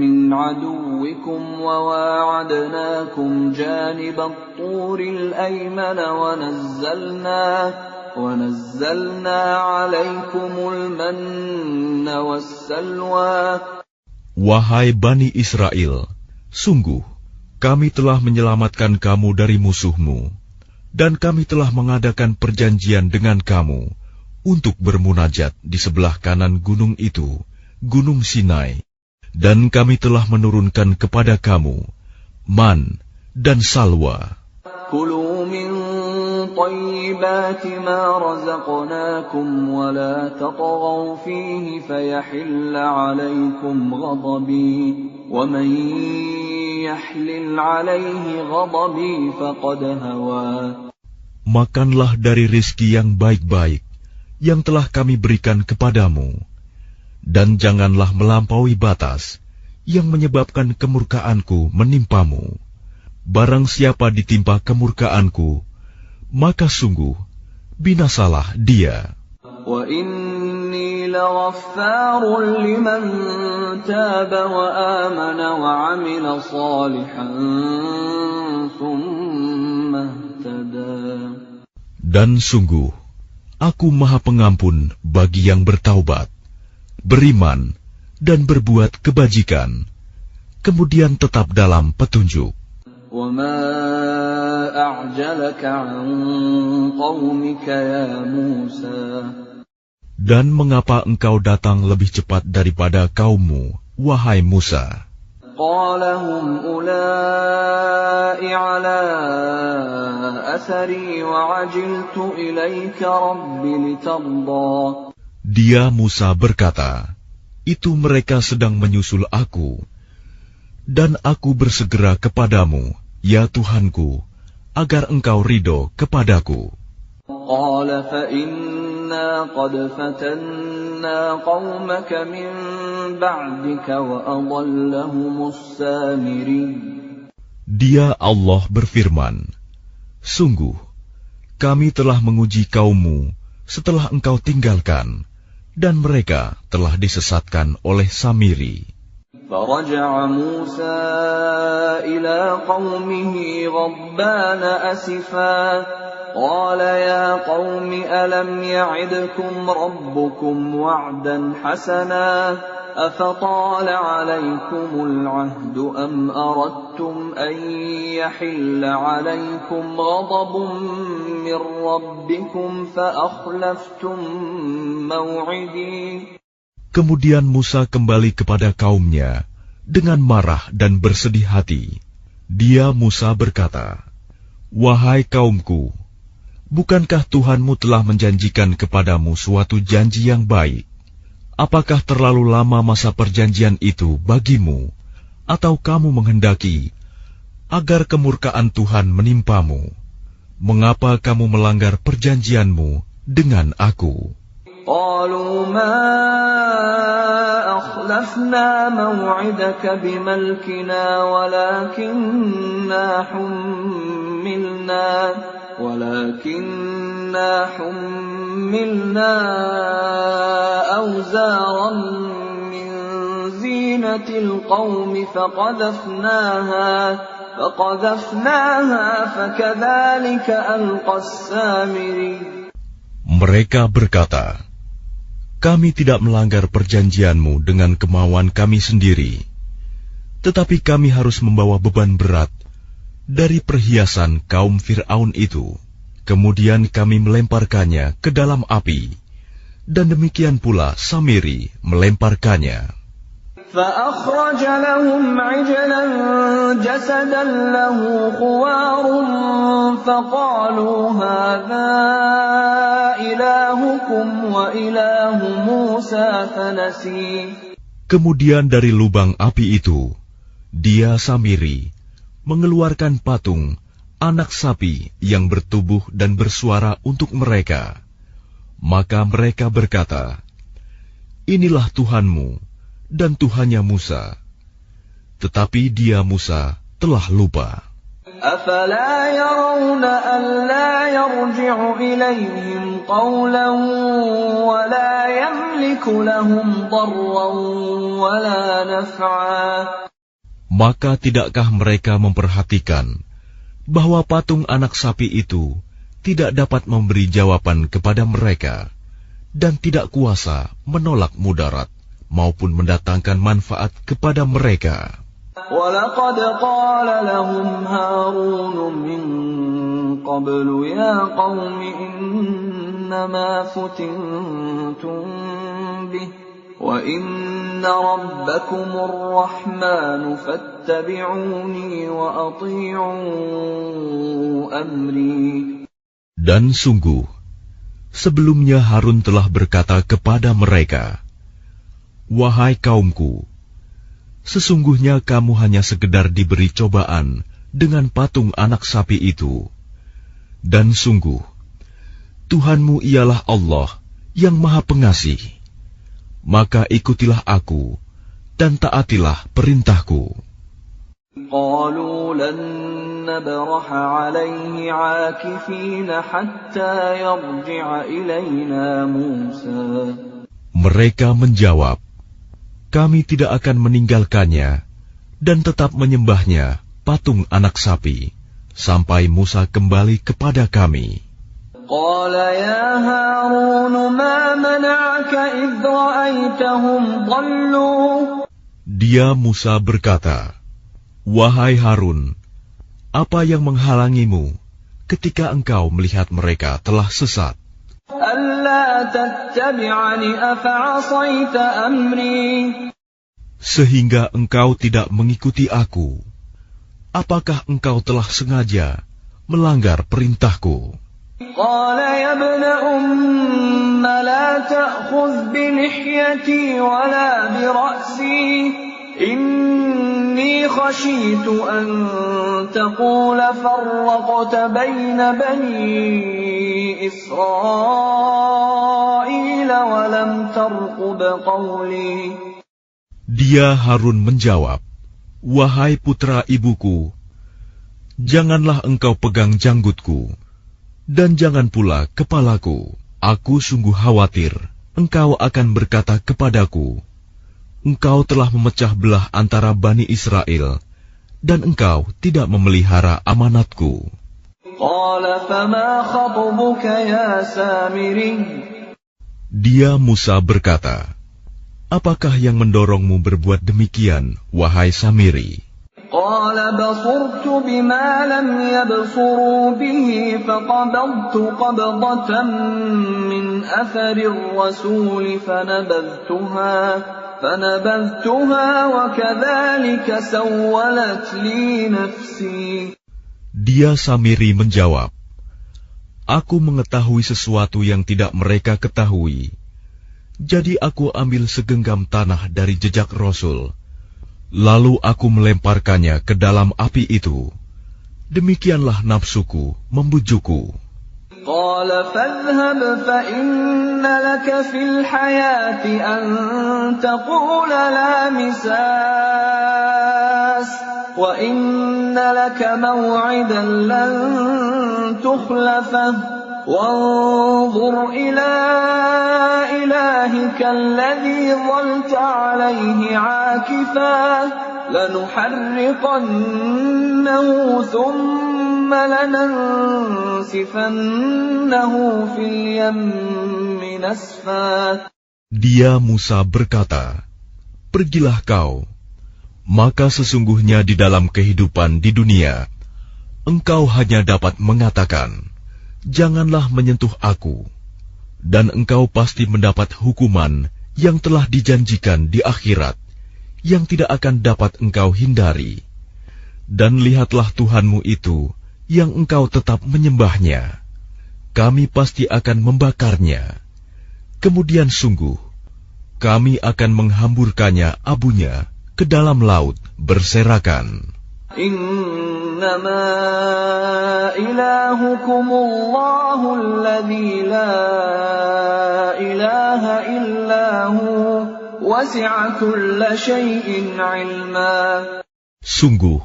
مِنْ عَدُوِّكُمْ وَوَاعَدْنَاكُمْ جَانِبَ الطُّورِ الْأَيْمَنَ وَنَزَّلْنَا عَلَيْكُمُ الْمَنَّ وَالسَّلْوَىٰ. Wahai Bani Israel, sungguh kami telah menyelamatkan kamu dari musuhmu, dan kami telah mengadakan perjanjian dengan kamu untuk bermunajat di sebelah kanan gunung itu, Gunung Sinai, dan kami telah menurunkan kepada kamu man dan salwa. كُلُوا مِن طَيِّبَاتِ مَا رَزَقْنَاكُمْ وَلَا تَطْغَوْا فِيهِ فَيَحِلَّ عَلَيْكُمْ غَضَبِي وَمَن يَحْلِلْ عَلَيْهِ غَضَبِي فَقَدْ هَوَىٰ. Makanlah dari rizki yang baik-baik yang telah kami berikan kepadamu, dan janganlah melampaui batas yang menyebabkan kemurkaanku menimpamu. Barang siapa ditimpa kemurkaanku, maka sungguh binasalah dia. وَإِنِّي لَغَفَّارٌ لِمَن تَابَ وَآمَنَ وَعَمِلَ صَالِحًا ثُمَّ اهْتَدَىٰ. Dan sungguh, Aku Maha Pengampun bagi yang bertaubat, beriman, dan berbuat kebajikan, kemudian tetap dalam petunjuk. وَمَا أَعْجَلَكَ عَنْ قَوْمِكَ يَا مُوسَىٰ. Dan mengapa engkau datang lebih cepat daripada kaummu, wahai Musa? قَالَ هُمْ أُولَاءِ عَلَىٰ أَثَرِي وَعَجِلْتُ إِلَيْكَ رَبِّ لِتَرْضَىٰ. Dia Musa berkata, itu mereka sedang menyusul aku, dan aku bersegera kepadamu, ya Tuhanku, agar engkau ridho kepadaku. قَالَ فَإِنَّ إِنَّا قَدْ فَتَنَّا قَوْمَكَ مِنْ بَعْدِكَ وَأَضَلَّهُمُ السَّامِرِيُّ. Dia Allah berfirman, sungguh, kami telah menguji kaummu setelah engkau tinggalkan, dan mereka telah disesatkan oleh Samiri. فَرَجَعَ مُوسَى إِلَى قَوْمِهِ غَضْبَانَ أَسِفًا قَالَ يَا قَوْمِ أَلَمْ يَعِدْكُمْ رَبُّكُمْ وَعْدًا حَسَنًا أَفَطَالَ عَلَيْكُمُ الْعَهْدُ أَمْ أَرَدتُّمْ أَنْ يَحِلَّ عَلَيْكُمْ غَضَبٌ مِّن رَّبِّكُمْ فَأَخْلَفْتُم مَّوْعِدِي. Kemudian Musa kembali kepada kaumnya dengan marah dan bersedih hati. Dia Musa berkata, wahai kaumku, bukankah Tuhanmu telah menjanjikan kepadamu suatu janji yang baik? Apakah terlalu lama masa perjanjian itu bagimu, atau kamu menghendaki agar kemurkaan Tuhan menimpamu? Mengapa kamu melanggar perjanjianmu dengan aku? قالوا ما أخلفنا موعدك بملكنا ولكننا حملنا أوزارا من زينة القوم فقذفناها فكذلك ألقى السامري. Mereka berkata, kami tidak melanggar perjanjianmu dengan kemauan kami sendiri, tetapi kami harus membawa beban berat dari perhiasan kaum Fir'aun itu. Kemudian kami melemparkannya ke dalam api, dan demikian pula Samiri melemparkannya. فَأَخْرَجَ لَهُمْ عِجْلًا جَسَدًا لَهُ خُوَارٌ فَقَالُوا هَذَا إِلَٰهُكُمْ وَإِلَٰهُ مُوسَىٰ فَنَسِيَ. Kemudian dari lubang api itu, dia Samiri mengeluarkan patung anak sapi yang bertubuh dan bersuara untuk mereka. Maka mereka berkata, inilah Tuhanmu dan Tuhannya Musa. Tetapi dia Musa telah lupa. أَفَلَا يَرَوْنَ أَلَّا يَرْجِعُ إِلَيْهِمْ قَوْلًا وَلَا يَمْلِكُ لَهُمْ ضَرًّا وَلَا نَفْعًا. Maka tidakkah mereka memperhatikan bahwa patung anak sapi itu tidak dapat memberi jawaban kepada mereka dan tidak kuasa menolak mudarat maupun mendatangkan manfaat kepada mereka. وَلَقَدْ قَالَ لَهُمْ هَارُونُ مِنْ قَبْلُ يَا قَوْمِ إِنَّمَا فُتِنْتُمْ بِهِ وَإِنَّ رَبَّكُمُ الرَّحْمَنُ فَاتَّبِعُونِي وَأَطِيعُوا أَمْرِي. Dan sungguh, sebelumnya Harun telah berkata kepada mereka, wahai kaumku, sesungguhnya kamu hanya sekedar diberi cobaan dengan patung anak sapi itu. Dan sungguh, Tuhanmu ialah Allah yang Maha Pengasih. Maka ikutilah aku dan taatilah perintahku. قَالُوا لَن نَّبْرَحَ عَلَيْهِ عَاكِفِينَ حَتَّى يَرْجِعَ إِلَيْنَا مُوسَىٰ. Mereka menjawab, kami tidak akan meninggalkannya dan tetap menyembahnya patung anak sapi sampai Musa kembali kepada kami. قَالَ يَا هَارُونُ مَا مَنَعَكَ إِذْ رَأَيْتَهُمْ ضَلُّوا. Dia Musa berkata, wahai Harun, apa yang menghalangimu ketika engkau melihat mereka telah sesat? أَلَّا تَتَّبِعَنِ أَفَعَصَيْتَ أَمْرِي. Sehingga engkau tidak mengikuti aku. Apakah engkau telah sengaja melanggar perintahku? قَالَ يَا ابْنَ أُمَّ لَا تَأْخُذْ بِلِحْيَتِي وَلَا بِرَأْسِي إِنِّي خَشِيتُ أَن تَقُولَ فَرَّقْتَ بَيْنَ بَنِي إسرائيل ولم ترقب قولي. Dia Harun menjawab, "Wahai putra ibuku, janganlah engkau pegang janggutku, dan jangan pula kepalaku. Aku sungguh khawatir engkau akan berkata kepadaku, engkau telah memecah belah antara Bani Israel, dan engkau tidak memelihara amanatku." Dia Musa berkata, "Apakah yang mendorongmu berbuat demikian, wahai Samiri?" قال بصرت بما لم يبصروا به فقبضت قبضة من أثر الرسول فنبذتها وكذلك سولت لي نفسي. Dia Samiri menjawab, "Aku mengetahui sesuatu yang tidak mereka ketahui. Jadi aku ambil segenggam tanah dari jejak Rasul. Lalu aku melemparkannya ke dalam api itu. Demikianlah nafsuku membujukku." قال فاذهب فإن لك في الحياة أن تقول لا مساس وإن لك موعدا لن تخلفه وانظر إلى إلهك الذي ظلت عليه عاكفا لنحرقنه ثم لننسفنه في اليم نسفا. Dia Musa berkata, "Pergilah kau, maka sesungguhnya di dalam kehidupan di dunia, engkau hanya dapat mengatakan, janganlah menyentuh aku, dan engkau pasti mendapat hukuman yang telah dijanjikan di akhirat, yang tidak akan dapat engkau hindari. Dan lihatlah Tuhanmu itu, yang engkau tetap menyembahnya. Kami pasti akan membakarnya. Kemudian sungguh, kami akan menghamburkannya abunya ke dalam laut berserakan." إنما إلهكم الله الذي لا إله إلا هو وسع كل شيء علما. Sungguh,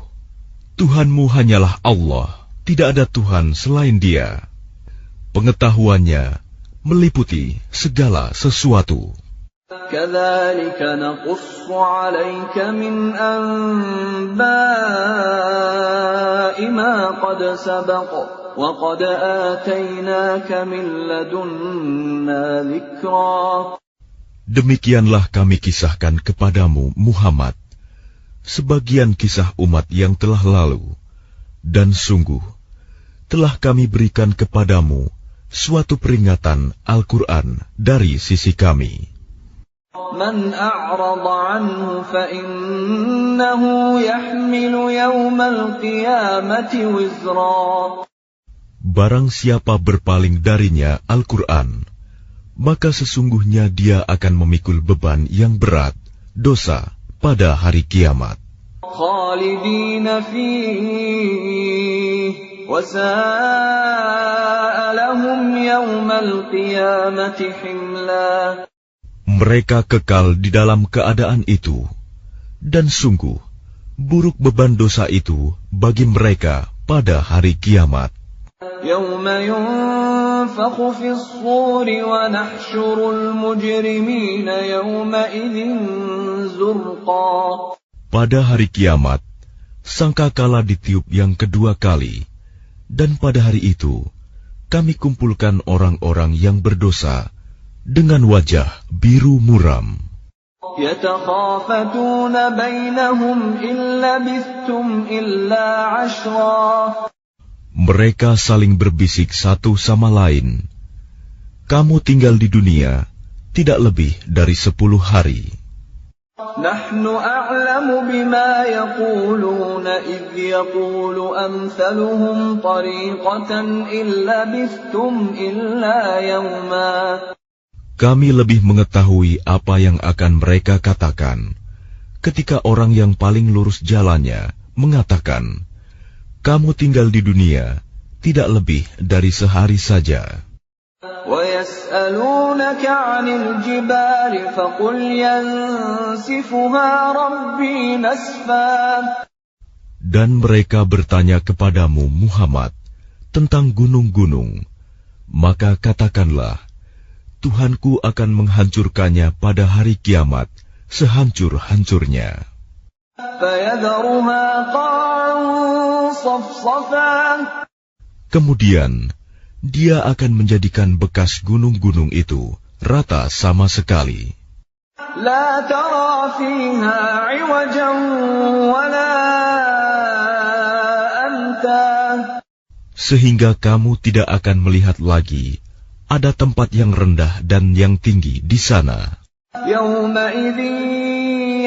Tuhanmu hanyalah Allah, tidak ada Tuhan selain Dia. Pengetahuannya meliputi segala sesuatu. كذلك نقص عليك من أنباء ما قد سبق وقد آتيناك من لدنا ذكرا. Demikianlah kami kisahkan kepadamu, Muhammad, sebagian kisah umat yang telah lalu, dan sungguh telah kami berikan kepadamu suatu peringatan Al-Quran dari sisi kami. من أعرض عنه فإنه يحمل يوم القيامة وزرا. Barang siapa berpaling darinya Al-Quran, maka sesungguhnya dia akan memikul beban yang berat, dosa pada hari kiamat. خالدين فيه وساء لهم يوم القيامة حملا. Mereka kekal di dalam keadaan itu, dan sungguh buruk beban dosa itu bagi mereka pada hari kiamat. يوم ينفخ في الصور ونحشر المجرمين يومئذ زرقا. Pada hari kiamat, sangkakala ditiup yang kedua kali, dan pada hari itu kami kumpulkan orang-orang yang berdosa dengan wajah biru muram. يتخافتون بينهم إن لبثتم إلا عشرا. Mereka saling berbisik satu sama lain, "Kamu tinggal di dunia tidak lebih dari 10 hari." نحن أعلم بما يقولون إذ يقول أمثلهم طريقة إن لبثتم إلا يوما. Kami lebih mengetahui apa yang akan mereka katakan ketika orang yang paling lurus jalannya mengatakan, "Kamu tinggal di dunia tidak lebih dari sehari saja." وَيَسْأَلُونَكَ عَنِ الْجِبَالِ فَقُلْ يَنسِفُهَا رَبِّي نَسْفًا. Dan mereka bertanya kepadamu Muhammad tentang gunung-gunung, maka katakanlah, Tuhanku akan menghancurkannya pada hari kiamat sehancur-hancurnya. فَيَذَرُهَا قَاعًا صَفْصَفًا. Kemudian Dia akan menjadikan bekas gunung-gunung itu rata sama sekali. لَا تَرَى فِيهَا عِوَجًا وَلَا أَمْتًا. Sehingga kamu tidak akan melihat lagi ada tempat yang rendah dan yang tinggi di sana. يَوْمَئِذٍ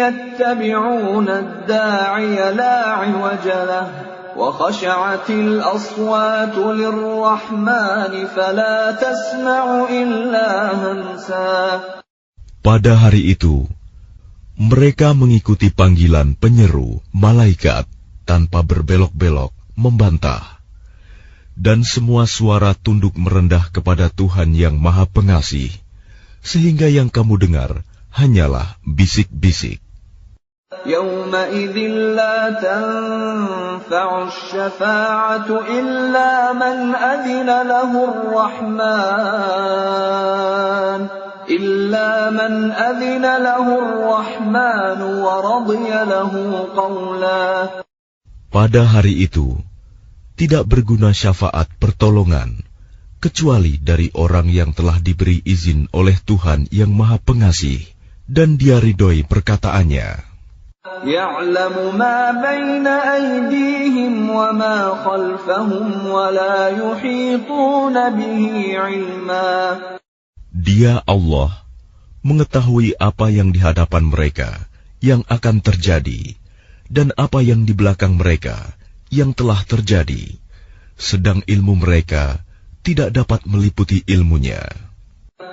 يَتَّبِعُونَ الدَّاعِيَ لَا عِوَجَ لَهُ وَخَشَعَتِ الْأَصْوَاتُ لِلرَّحْمَنِ فَلَا تَسْمَعُ إِلَّا هَمْسًا. Pada hari itu, mereka mengikuti panggilan penyeru malaikat tanpa berbelok-belok, membantah. Dan semua suara tunduk merendah kepada Tuhan yang Maha Pengasih, sehingga yang kamu dengar hanyalah bisik-bisik. يَوْمَئِذٍ لَا تَنفَعُ الشَّفَاعَةُ إِلَّا مَنْ أَذِنَ لَهُ الرَّحْمَنُ وَرَضِيَ لَهُ قَوْلًا. Pada hari itu, tidak berguna syafaat pertolongan, kecuali dari orang yang telah diberi izin oleh Tuhan yang Maha Pengasih, dan Dia ridhoi perkataannya. يَعْلَمُ مَا بَيْنَ أَيْدِيهِمْ وَمَا خَلْفَهُمْ وَلَا يُحِيطُونَ بِهِ عِلْمًا. Dia Allah mengetahui apa yang di hadapan mereka yang akan terjadi dan apa yang di belakang mereka yang telah terjadi, sedang ilmu mereka tidak dapat meliputi ilmunya.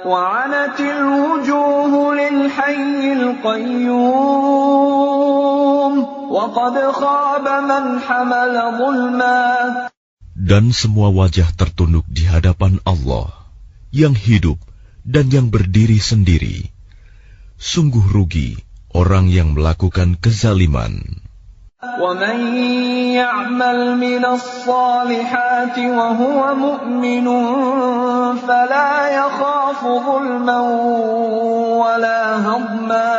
وَعَنَتِ الْوُجُوهُ لِلْحَيِّ الْقَيُّومِ وَقَدْ خَابَ مَنْ حَمَلَ ظُلْمًا. Dan semua wajah tertunduk di hadapan Allah yang hidup dan yang berdiri sendiri. Sungguh rugi orang yang melakukan kezaliman. وَمَنْ يَعْمَلْ مِنَ الصَّالِحَاتِ وَهُوَ مُؤْمِنٌ فَلَا يَخَافُ ظُلْمًا وَلَا هَضْمًا.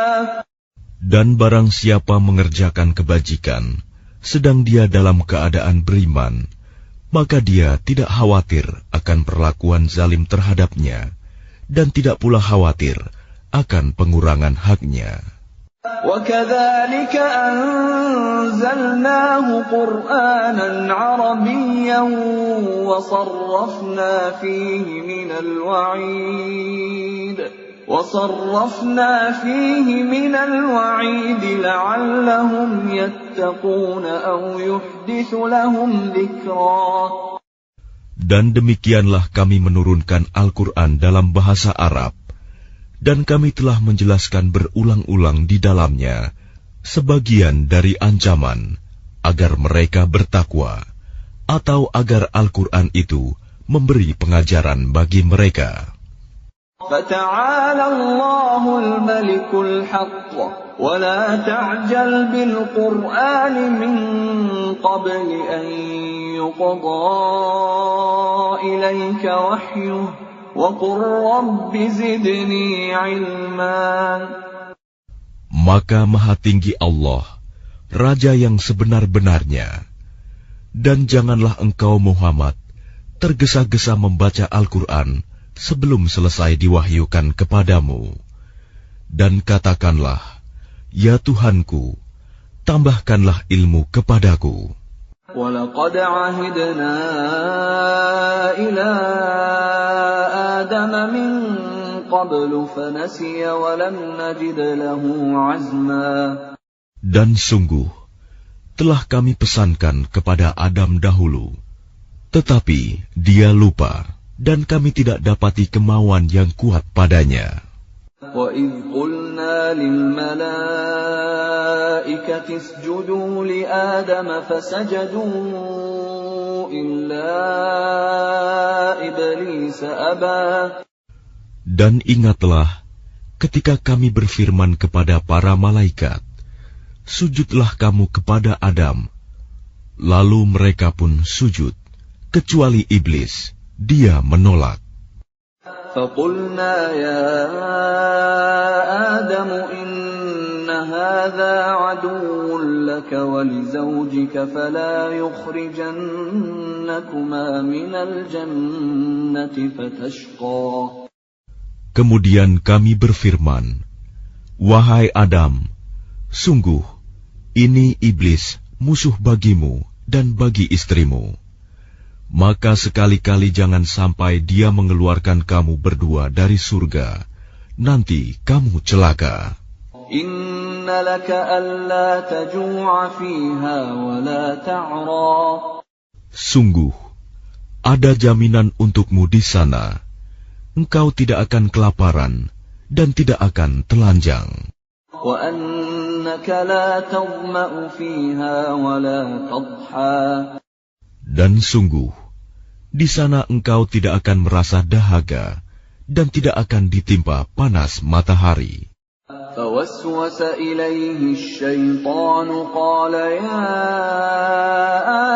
Dan barang siapa mengerjakan kebajikan, sedang dia dalam keadaan beriman, maka dia tidak khawatir akan perlakuan zalim terhadapnya, dan tidak pula khawatir akan pengurangan haknya. وَكَذَلِكَ أَنزَلْنَاهُ قُرْآنًا عَرَبِيًّا وَصَرَّفْنَا فِيهِ مِنَ الْوَعِيدِ لَعَلَّهُمْ يَتَّقُونَ أَوْ يُحْدِثُ لَهُمْ ذِكْرًا. Dan demikianlah kami menurunkan Al-Quran dalam bahasa Arab, dan kami telah menjelaskan berulang-ulang di dalamnya sebagian dari ancaman agar mereka bertakwa, atau agar Al-Quran itu memberi pengajaran bagi mereka. فَتَعَالَى اللَّهُ الْمَلِكُ الْحَقُّ وَلَا تَعْجَلْ بِالْقُرْآنِ مِنْ قَبْلِ أَنْ يُقْضَى إِلَيْكَ وَحْيُهُ وَقُلْ رَبِّ زِدْنِي عِلْمًا. Maka Maha Tinggi Allah, Raja yang sebenar-benarnya, dan janganlah engkau Muhammad tergesa-gesa membaca Al-Quran sebelum selesai diwahyukan kepadamu. Dan katakanlah, Ya Tuhanku, tambahkanlah ilmu kepadaku. وَلَقَدْ عَهِدْنَا إِلَىٰ آدَمَ مِنْ قَبْلُ فَنَسِيَ وَلَمْ نَجِدْ لَهُ عَزْمًا. Dan sungguh, telah kami pesankan kepada Adam dahulu, tetapi dia lupa, dan kami tidak dapati kemauan yang kuat padanya. وَإِذْ قُلْنَا لِلْمَلَائِكَةِ اسْجُدُوا لِآدَمَ فَسَجَدُوا إلا إبليس أبى. Dan ingatlah ketika kami berfirman kepada para malaikat, sujudlah kamu kepada Adam. Lalu mereka pun sujud, kecuali iblis, dia menolak. فَقُلْنَا يَا آدَمُ إِنَّ هَذَا عَدُوٌّ لَكَ وَلِزَوْجِكَ فَلَا يُخْرِجَنَّكُمَا مِنَ الْجَنَّةِ فَتَشْقَى. Kemudian kami berfirman, wahai Adam, sungguh, ini iblis musuh bagimu dan bagi istrimu. Maka sekali-kali jangan sampai dia mengeluarkan kamu berdua dari surga. Nanti kamu celaka. Inna laka alla taju'a fiha wa la ta'ra. Sungguh, ada jaminan untukmu di sana. Engkau tidak akan kelaparan dan tidak akan telanjang. Wa annaka la tadma'u fiha wa la tadha. Dan sungguh, di sana engkau tidak akan merasa dahaga dan tidak akan ditimpa panas matahari. فَوَسْوَسَ إِلَيْهِ الشَّيْطَانُ قَالَ يَا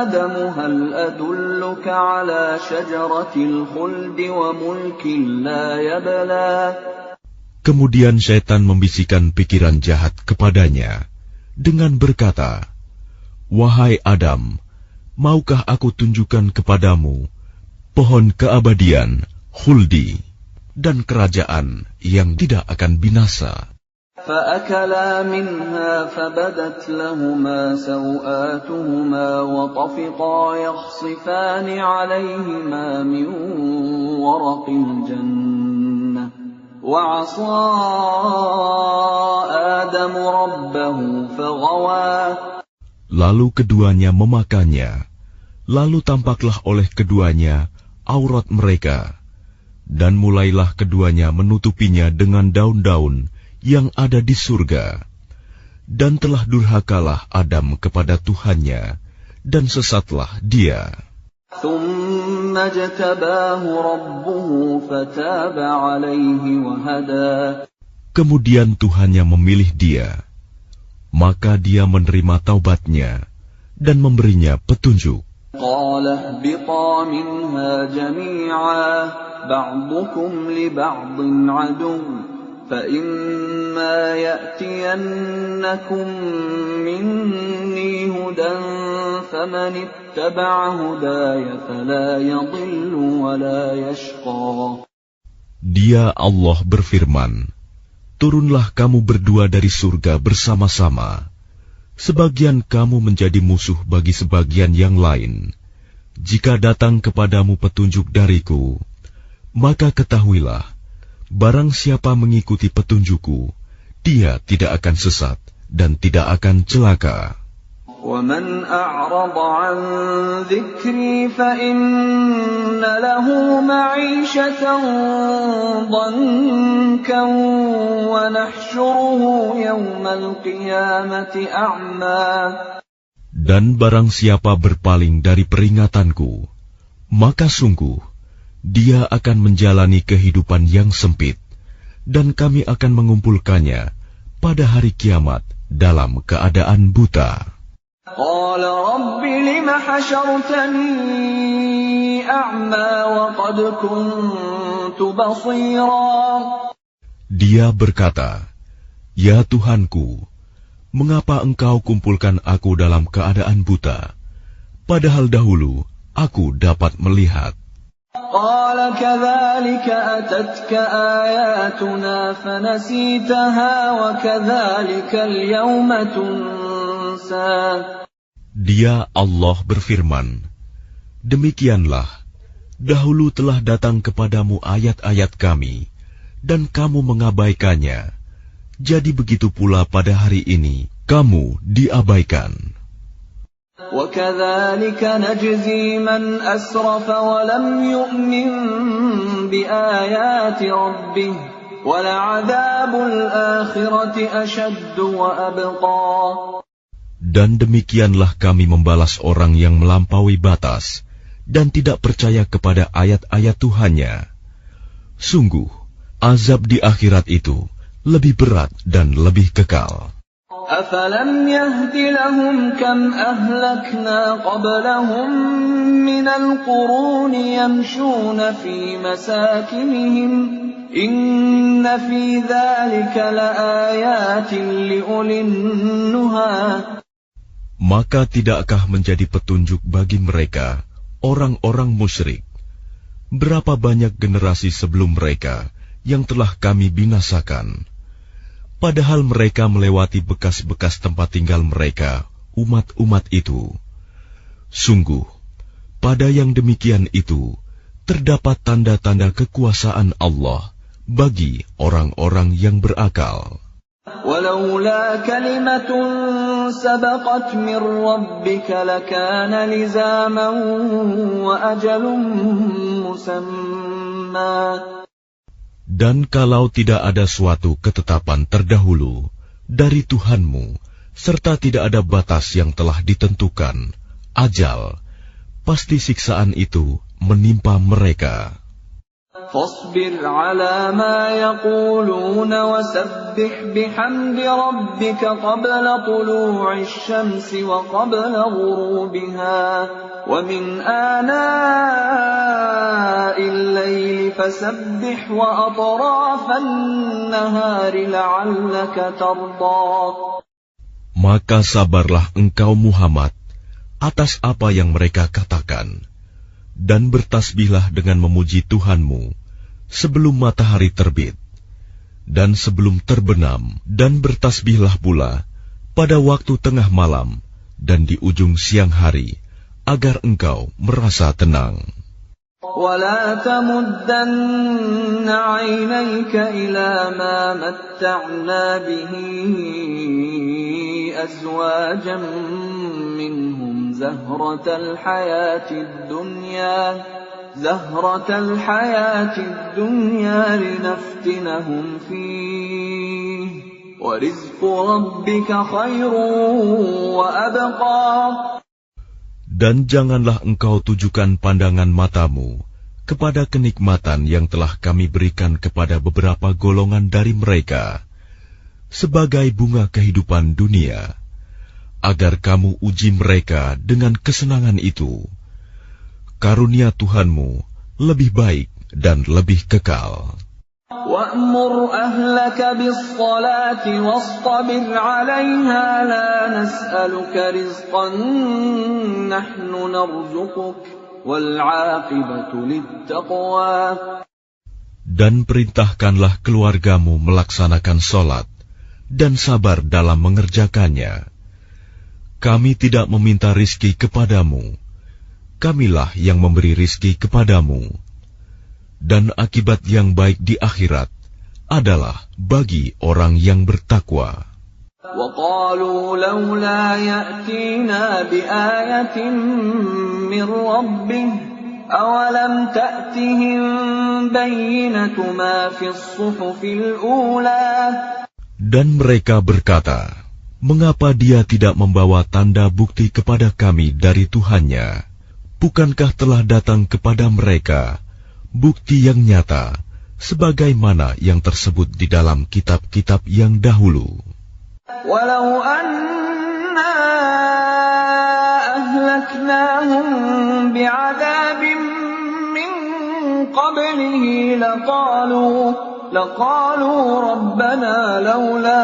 آدَمُ هَلْ أَدُلُّكَ عَلَى شَجَرَةِ الْخُلْدِ وَمُلْكٍ لَا يَبْلَى. Kemudian syaitan membisikkan pikiran jahat kepadanya dengan berkata, wahai Adam, maukah aku tunjukkan kepadamu pohon keabadian, khuldi, dan kerajaan yang tidak akan binasa. فَأَكَلَا مِنْهَا فَبَدَتْ لَهُمَا سَوْآتُهُمَا وَطَفِقَا يَخْصِفَانِ عَلَيْهِمَا مِنْ وَرَقِ الْجَنَّةِ وَعَصَى آدَمُ رَبَّهُ فَغَوَى. Lalu keduanya memakannya, lalu tampaklah oleh keduanya aurat mereka, dan mulailah keduanya menutupinya dengan daun-daun yang ada di surga. Dan telah durhakalah Adam kepada Tuhannya, dan sesatlah dia. ثُمَّ اجْتَبَاهُ رَبُّهُ فَتَابَ عَلَيْهِ وَهَدَى. Kemudian Tuhannya memilih dia, maka dia menerima taubatnya dan memberinya petunjuk. قَالَ اهْبِطَا مِنْهَا جَمِيعًا بَعْضُكُمْ لِبَعْضٍ عَدُوٌّ فَإِمَّا يَأْتِيَنَّكُمْ مِنِّي هُدًى فَمَنِ اتَّبَعَ هُدَايَ فَلَا يَضِلُّ وَلَا يَشْقَى. Dia Allah berfirman, turunlah kamu berdua dari surga bersama-sama. Sebagian kamu menjadi musuh bagi sebagian yang lain. Jika datang kepadamu petunjuk dariku, maka ketahuilah, barang siapa mengikuti petunjukku, dia tidak akan sesat dan tidak akan celaka. وَمَنْ أَعْرَضَ عَنْ ذِكْرِي فَإِنَّ لَهُ مَعِيشَةً ضَنكًا وَنَحْشُرُهُ يَوْمَ الْقِيَامَةِ أَعْمَى. Dan barang siapa berpaling dari peringatanku, maka sungguh dia akan menjalani kehidupan yang sempit, dan kami akan mengumpulkannya pada hari kiamat dalam keadaan buta. قال رب لم حشرتني أعمى وقد كنت بصيرا. Dia berkata, ya Tuhanku, mengapa engkau kumpulkan aku dalam keadaan buta, padahal dahulu aku dapat melihat. قال كذلك أتتك آياتنا فنسيتها وكذلك اليوم تنسى. Dia Allah berfirman, demikianlah, dahulu telah datang kepadamu ayat-ayat kami, dan kamu mengabaikannya. Jadi begitu pula pada hari ini, kamu diabaikan. وَكَذَلِكَ نَجْزِي مَنْ أَسْرَفَ وَلَمْ يُؤْمِنْ بِآيَاتِ رَبِّهِ وَلَعَذَابُ الْآخِرَةِ أَشَدُّ وَأَبْقَى. Dan demikianlah kami membalas orang yang melampaui batas dan tidak percaya kepada ayat-ayat Tuhannya. Sungguh, azab di akhirat itu lebih berat dan lebih kekal. أَفَلَمْ يَهْدِ لَهُمْ كَمْ أَهْلَكْنَا قَبْلَهُمْ مِنَ الْقُرُونِ يَمْشُونَ فِي مَسَاكِنِهِمْ إِنَّ فِي ذَلِكَ لَآيَاتٍ لِأُولِي النُّهَى. Maka tidakkah menjadi petunjuk bagi mereka, orang-orang musyrik, berapa banyak generasi sebelum mereka yang telah kami binasakan, padahal mereka melewati bekas-bekas tempat tinggal mereka, umat-umat itu. Sungguh, pada yang demikian itu, terdapat tanda-tanda kekuasaan Allah bagi orang-orang yang berakal. وَلَوْلَا كَلِمَةٌ سَبَقَتْ مِنْ رَبِّكَ لَكَانَ لِزَامًا وَأَجَلٌ مُّسَمًّى. Dan kalau tidak ada suatu ketetapan terdahulu dari Tuhanmu, serta tidak ada batas yang telah ditentukan, ajal, pasti siksaan itu menimpa mereka. فاصبر على ما يقولون وسبح بحمد ربك قبل طلوع الشمس وقبل غروبها ومن آناء الليل فسبح وأطراف النهار لعلك ترضى. Maka sabarlah engkau Muhammad atas apa yang mereka katakan, dan bertasbihlah dengan memuji Tuhanmu sebelum matahari terbit dan sebelum terbenam, dan bertasbihlah pula pada waktu tengah malam dan di ujung siang hari, agar engkau merasa tenang. وَلَا تَمُدَّنَّ عَيْنَيْكَ إِلَى مَا مَتَّعْنَا بِهِ أَزْوَاجًا مِّنْهُمْ زَهْرَةَ الْحَيَاةِ الدُّنْيَا لِنَفْتِنَهُمْ فِيهِ وَرِزْقُ رَبِّكَ خَيْرٌ وَأَبْقَى. Dan janganlah engkau tujukan pandangan matamu kepada kenikmatan yang telah kami berikan kepada beberapa golongan dari mereka sebagai bunga kehidupan dunia, agar kamu uji mereka dengan kesenangan itu. Karunia Tuhanmu lebih baik dan lebih kekal. وَأْمُرْ أَهْلَكَ بِالصَّلَاةِ وَاصْطَبِرْ عَلَيْهَا لَا نَسْأَلُكَ رِزْقًا نَحْنُ نَرْزُقُكَ وَالْعَاقِبَةُ لِلتَّقْوَى. Dan perintahkanlah keluargamu melaksanakan sholat dan sabar dalam mengerjakannya. Kami tidak meminta rizki kepadamu, kamilah yang memberi rizki kepadamu. Dan akibat yang baik di akhirat adalah bagi orang yang bertakwa. وَقَالُوا لَوْلَا يَأْتِينَا بِآيَةٍ مِّن رَّبِّهِ أَوَلَمْ تَأْتِهِم بَيِّنَةُ مَا فِي الصُّحُفِ الْأُولَى. Dan mereka berkata, mengapa dia tidak membawa tanda bukti kepada kami dari Tuhannya? Bukankah telah datang kepada mereka bukti yang nyata, sebagaimana yang tersebut di dalam kitab-kitab yang dahulu? Walau anna ahlaknahum bi'adabin min qablihi laqalu rabbana laula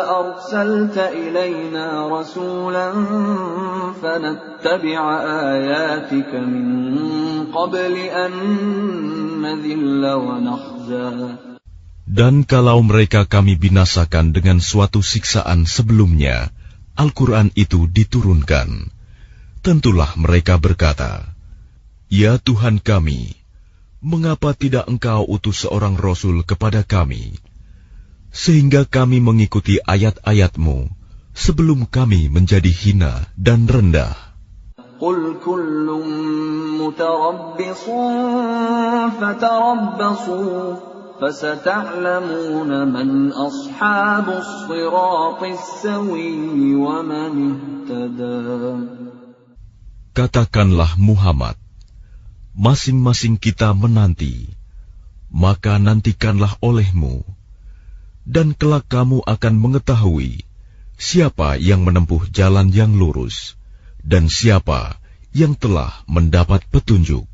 arsalta ilayna rasulan fanattabi'a ayatika min qabli an nadhilla wa nakhza. Dan kalau mereka kami binasakan dengan suatu siksaan sebelumnya, Al-Quran itu diturunkan, tentulah mereka berkata, Ya Tuhan kami, mengapa tidak Engkau utus seorang Rasul kepada kami, sehingga kami mengikuti ayat-ayat-Mu sebelum kami menjadi hina dan rendah? Qul kullun mutarabbisun fatarabbasu fasata'lamuna man ashabus siratis sawiyyi wa man ihtada. Katakanlah Muhammad, masing-masing kita menanti, maka nantikanlah olehmu, dan kelak kamu akan mengetahui siapa yang menempuh jalan yang lurus, dan siapa yang telah mendapat petunjuk.